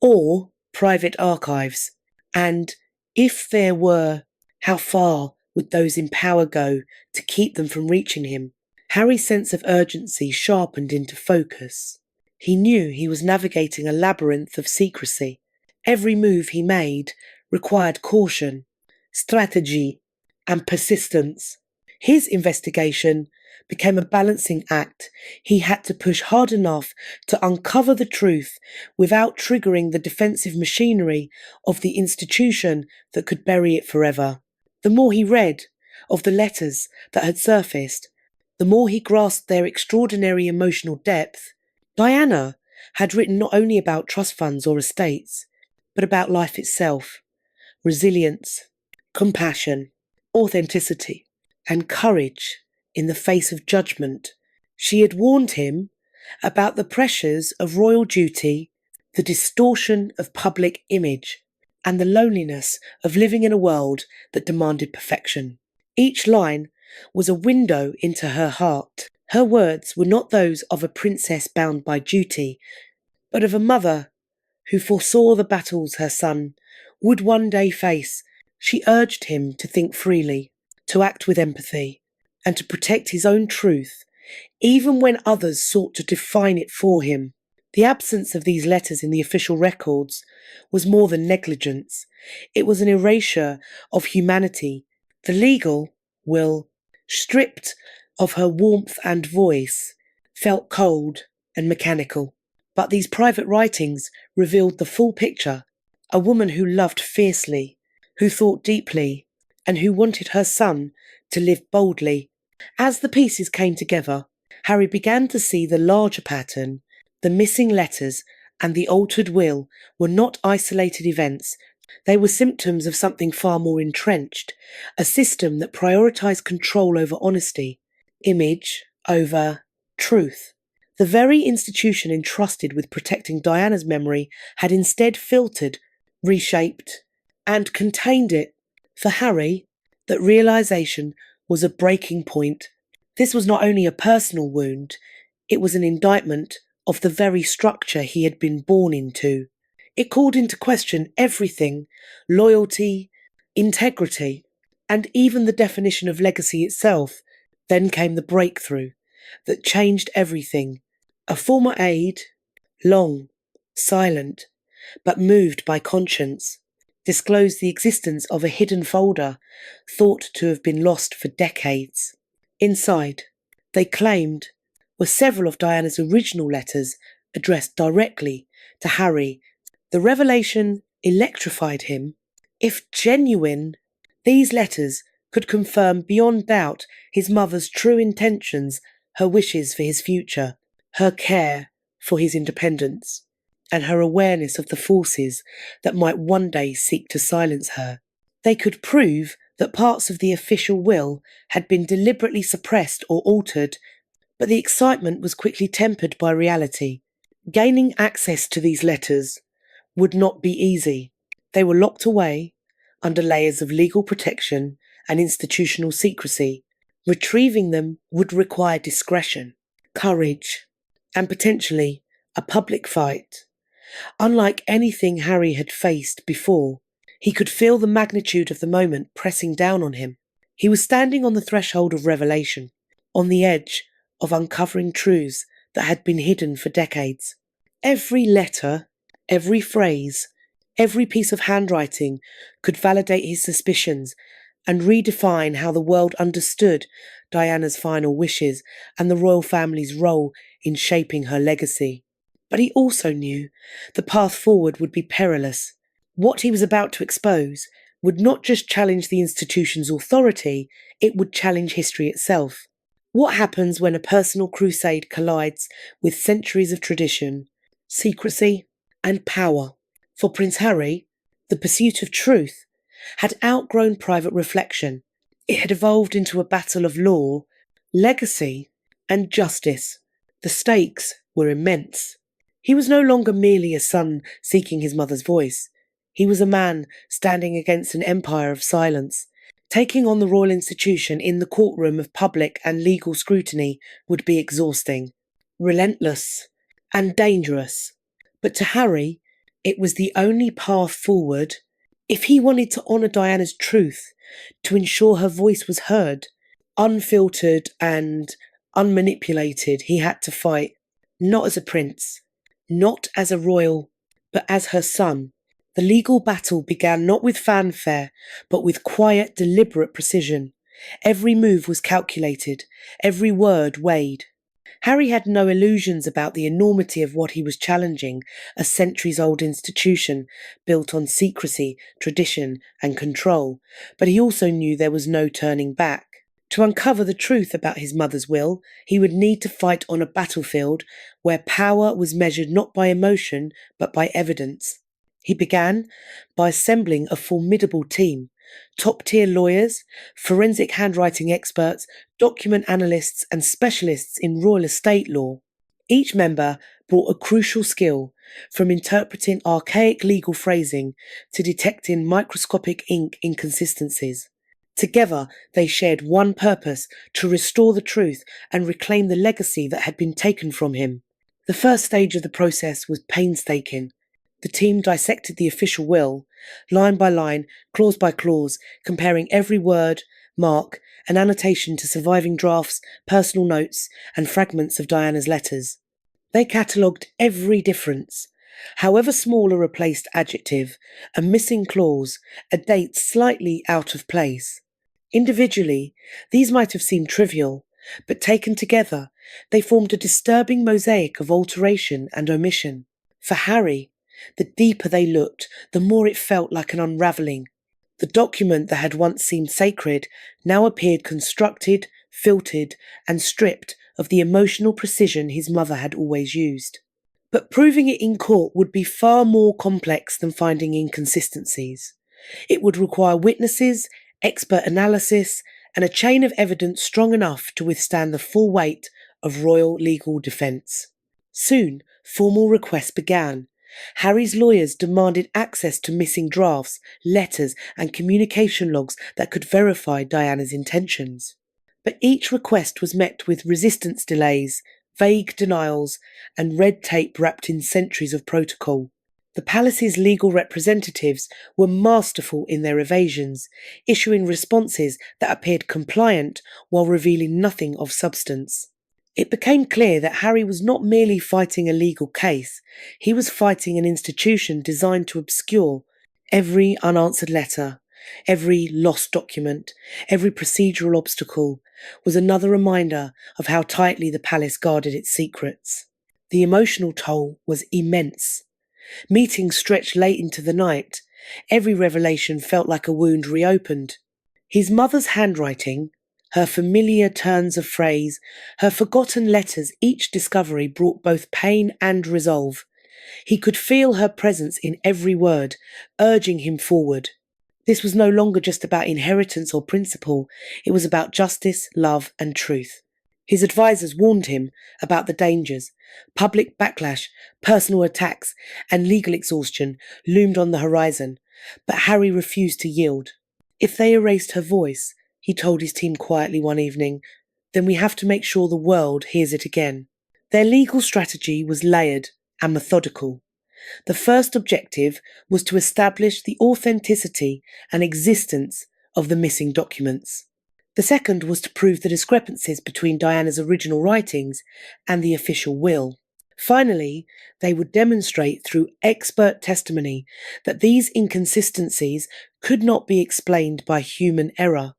Speaker 1: or private archives? And if there were, how far would those in power go to keep them from reaching him? Harry's sense of urgency sharpened into focus. He knew he was navigating a labyrinth of secrecy. Every move he made required caution, strategy, and persistence. His investigation became a balancing act. He had to push hard enough to uncover the truth without triggering the defensive machinery of the institution that could bury it forever. The more he read of the letters that had surfaced, the more he grasped their extraordinary emotional depth. Diana had written not only about trust funds or estates, but about life itself: resilience, compassion, authenticity, and courage in the face of judgment. She had warned him about the pressures of royal duty, the distortion of public image, and the loneliness of living in a world that demanded perfection. Each line was a window into her heart. Her words were not those of a princess bound by duty, but of a mother who foresaw the battles her son would one day face. She urged him to think freely, to act with empathy, and to protect his own truth, even when others sought to define it for him. The absence of these letters in the official records was more than negligence. It was an erasure of humanity. The legal will, stripped of her warmth and voice, felt cold and mechanical. But these private writings revealed the full picture: a woman who loved fiercely, who thought deeply, and who wanted her son to live boldly. As the pieces came together, Harry began to see the larger pattern. The missing letters and the altered will were not isolated events. They were symptoms of something far more entrenched, a system that prioritized control over honesty, image over truth. The very institution entrusted with protecting Diana's memory had instead filtered, reshaped, and contained it. For Harry, that realization was a breaking point. This was not only a personal wound, it was an indictment of the very structure he had been born into. It called into question everything: loyalty, integrity, and even the definition of legacy itself. Then came the breakthrough that changed everything. A former aide, long, silent, but moved by conscience, disclosed the existence of a hidden folder thought to have been lost for decades. Inside, they claimed, were several of Diana's original letters addressed directly to Harry. The revelation electrified him. If genuine, these letters could confirm beyond doubt his mother's true intentions, her wishes for his future, her care for his independence, and her awareness of the forces that might one day seek to silence her. They could prove that parts of the official will had been deliberately suppressed or altered, but the excitement was quickly tempered by reality. Gaining access to these letters would not be easy. They were locked away under layers of legal protection and institutional secrecy. Retrieving them would require discretion, courage, and potentially a public fight. Unlike anything Harry had faced before, he could feel the magnitude of the moment pressing down on him. He was standing on the threshold of revelation, on the edge of uncovering truths that had been hidden for decades. Every letter, every phrase, every piece of handwriting could validate his suspicions and redefine how the world understood Diana's final wishes and the royal family's role in shaping her legacy. But he also knew the path forward would be perilous. What he was about to expose would not just challenge the institution's authority, it would challenge history itself. What happens when a personal crusade collides with centuries of tradition, secrecy, and power? For Prince Harry, the pursuit of truth had outgrown private reflection. It had evolved into a battle of law, legacy, and justice. The stakes were immense. He was no longer merely a son seeking his mother's voice. He was a man standing against an empire of silence. Taking on the royal institution in the courtroom of public and legal scrutiny would be exhausting, relentless, and dangerous. But to Harry, it was the only path forward. If he wanted to honour Diana's truth, to ensure her voice was heard, unfiltered and unmanipulated, he had to fight, not as a prince, not as a royal, but as her son. The legal battle began not with fanfare, but with quiet, deliberate precision. Every move was calculated, every word weighed. Harry had no illusions about the enormity of what he was challenging, a centuries-old institution built on secrecy, tradition, and control, but he also knew there was no turning back. To uncover the truth about his mother's will, he would need to fight on a battlefield where power was measured not by emotion, but by evidence. He began by assembling a formidable team: top-tier lawyers, forensic handwriting experts, document analysts, and specialists in royal estate law. Each member brought a crucial skill, from interpreting archaic legal phrasing to detecting microscopic ink inconsistencies. Together, they shared one purpose: to restore the truth and reclaim the legacy that had been taken from him. The first stage of the process was painstaking. The team dissected the official will, line by line, clause by clause, comparing every word, mark, and annotation to surviving drafts, personal notes, and fragments of Diana's letters. They catalogued every difference, however small a replaced adjective, a missing clause, a date slightly out of place. Individually, these might have seemed trivial, but taken together, they formed a disturbing mosaic of alteration and omission. For Harry, the deeper they looked, the more it felt like an unravelling. The document that had once seemed sacred now appeared constructed, filtered, and stripped of the emotional precision his mother had always used. But proving it in court would be far more complex than finding inconsistencies. It would require witnesses, expert analysis, and a chain of evidence strong enough to withstand the full weight of royal legal defence. Soon, formal requests began. Harry's lawyers demanded access to missing drafts, letters, and communication logs that could verify Diana's intentions. But each request was met with resistance delays, vague denials, and red tape wrapped in centuries of protocol. The palace's legal representatives were masterful in their evasions, issuing responses that appeared compliant while revealing nothing of substance. It became clear that Harry was not merely fighting a legal case, he was fighting an institution designed to obscure every unanswered letter, every lost document, every procedural obstacle was another reminder of how tightly the palace guarded its secrets. The emotional toll was immense. Meetings stretched late into the night. Every revelation felt like a wound reopened. His mother's handwriting, her familiar turns of phrase, her forgotten letters, each discovery brought both pain and resolve. He could feel her presence in every word, urging him forward. This was no longer just about inheritance or principle, it was about justice, love, and truth. His advisers warned him about the dangers. Public backlash, personal attacks, and legal exhaustion loomed on the horizon, but Harry refused to yield. If they erased her voice, he told his team quietly one evening, then we have to make sure the world hears it again. Their legal strategy was layered and methodical. The first objective was to establish the authenticity and existence of the missing documents. The second was to prove the discrepancies between Diana's original writings and the official will. Finally, they would demonstrate through expert testimony that these inconsistencies could not be explained by human error,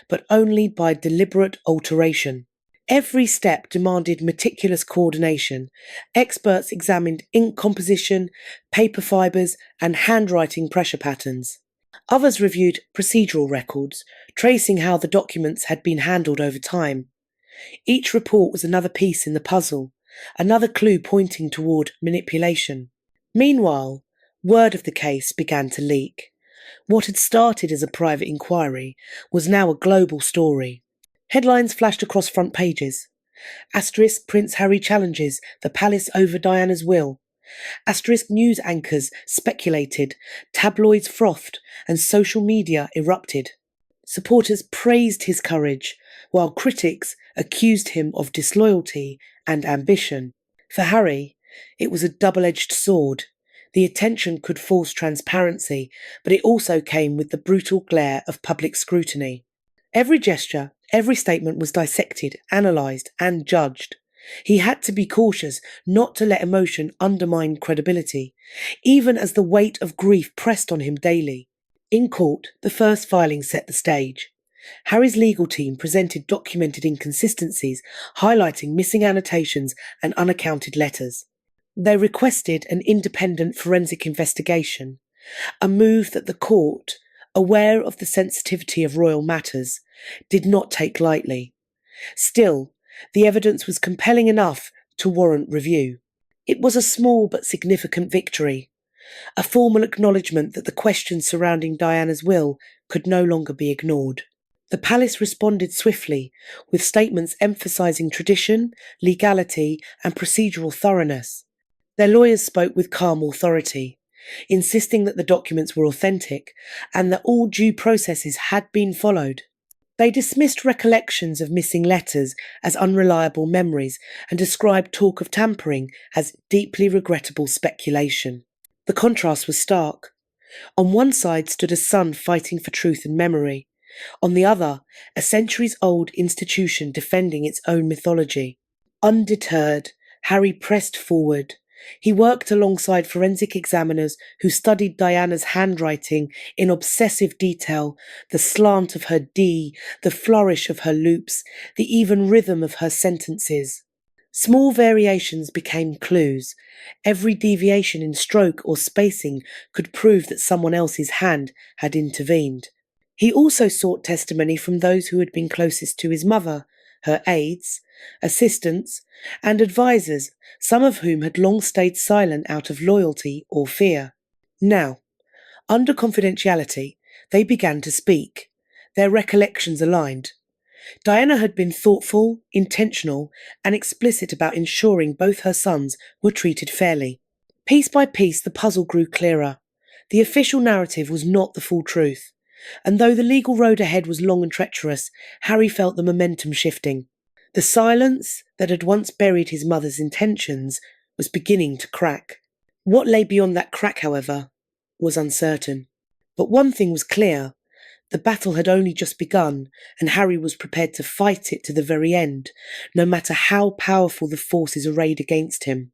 Speaker 1: but only by deliberate alteration. Every step demanded meticulous coordination. Experts examined ink composition, paper fibres, and handwriting pressure patterns. Others reviewed procedural records, tracing how the documents had been handled over time. Each report was another piece in the puzzle, another clue pointing toward manipulation. Meanwhile, word of the case began to leak. What had started as a private inquiry was now a global story. Headlines flashed across front pages. Asterisk Prince Harry challenges the palace over Diana's will. Asterisk news anchors speculated, tabloids frothed, and social media erupted. Supporters praised his courage, while critics accused him of disloyalty and ambition. For Harry, it was a double-edged sword. The attention could force transparency, but it also came with the brutal glare of public scrutiny. Every gesture, every statement was dissected, analysed, and judged. He had to be cautious not to let emotion undermine credibility, even as the weight of grief pressed on him daily. In court, the first filing set the stage. Harry's legal team presented documented inconsistencies, highlighting missing annotations and unaccounted letters. They requested an independent forensic investigation, a move that the court, aware of the sensitivity of royal matters, did not take lightly. Still, the evidence was compelling enough to warrant review. It was a small but significant victory, a formal acknowledgement that the questions surrounding Diana's will could no longer be ignored. The palace responded swiftly, with statements emphasising tradition, legality, and procedural thoroughness. Their lawyers spoke with calm authority, insisting that the documents were authentic and that all due processes had been followed. They dismissed recollections of missing letters as unreliable memories and described talk of tampering as deeply regrettable speculation. The contrast was stark. On one side stood a son fighting for truth and memory. On the other, a centuries-old institution defending its own mythology. Undeterred, Harry pressed forward. He worked alongside forensic examiners who studied Diana's handwriting in obsessive detail, the slant of her D, the flourish of her loops, the even rhythm of her sentences. Small variations became clues. Every deviation in stroke or spacing could prove that someone else's hand had intervened. He also sought testimony from those who had been closest to his mother, her aides, assistants, and advisers, some of whom had long stayed silent out of loyalty or fear. Now, under confidentiality, they began to speak. Their recollections aligned. Diana had been thoughtful, intentional, and explicit about ensuring both her sons were treated fairly. Piece by piece, the puzzle grew clearer. The official narrative was not the full truth, and though the legal road ahead was long and treacherous, Harry felt the momentum shifting. The silence that had once buried his mother's intentions was beginning to crack. What lay beyond that crack, however, was uncertain. But one thing was clear. The battle had only just begun, and Harry was prepared to fight it to the very end, no matter how powerful the forces arrayed against him.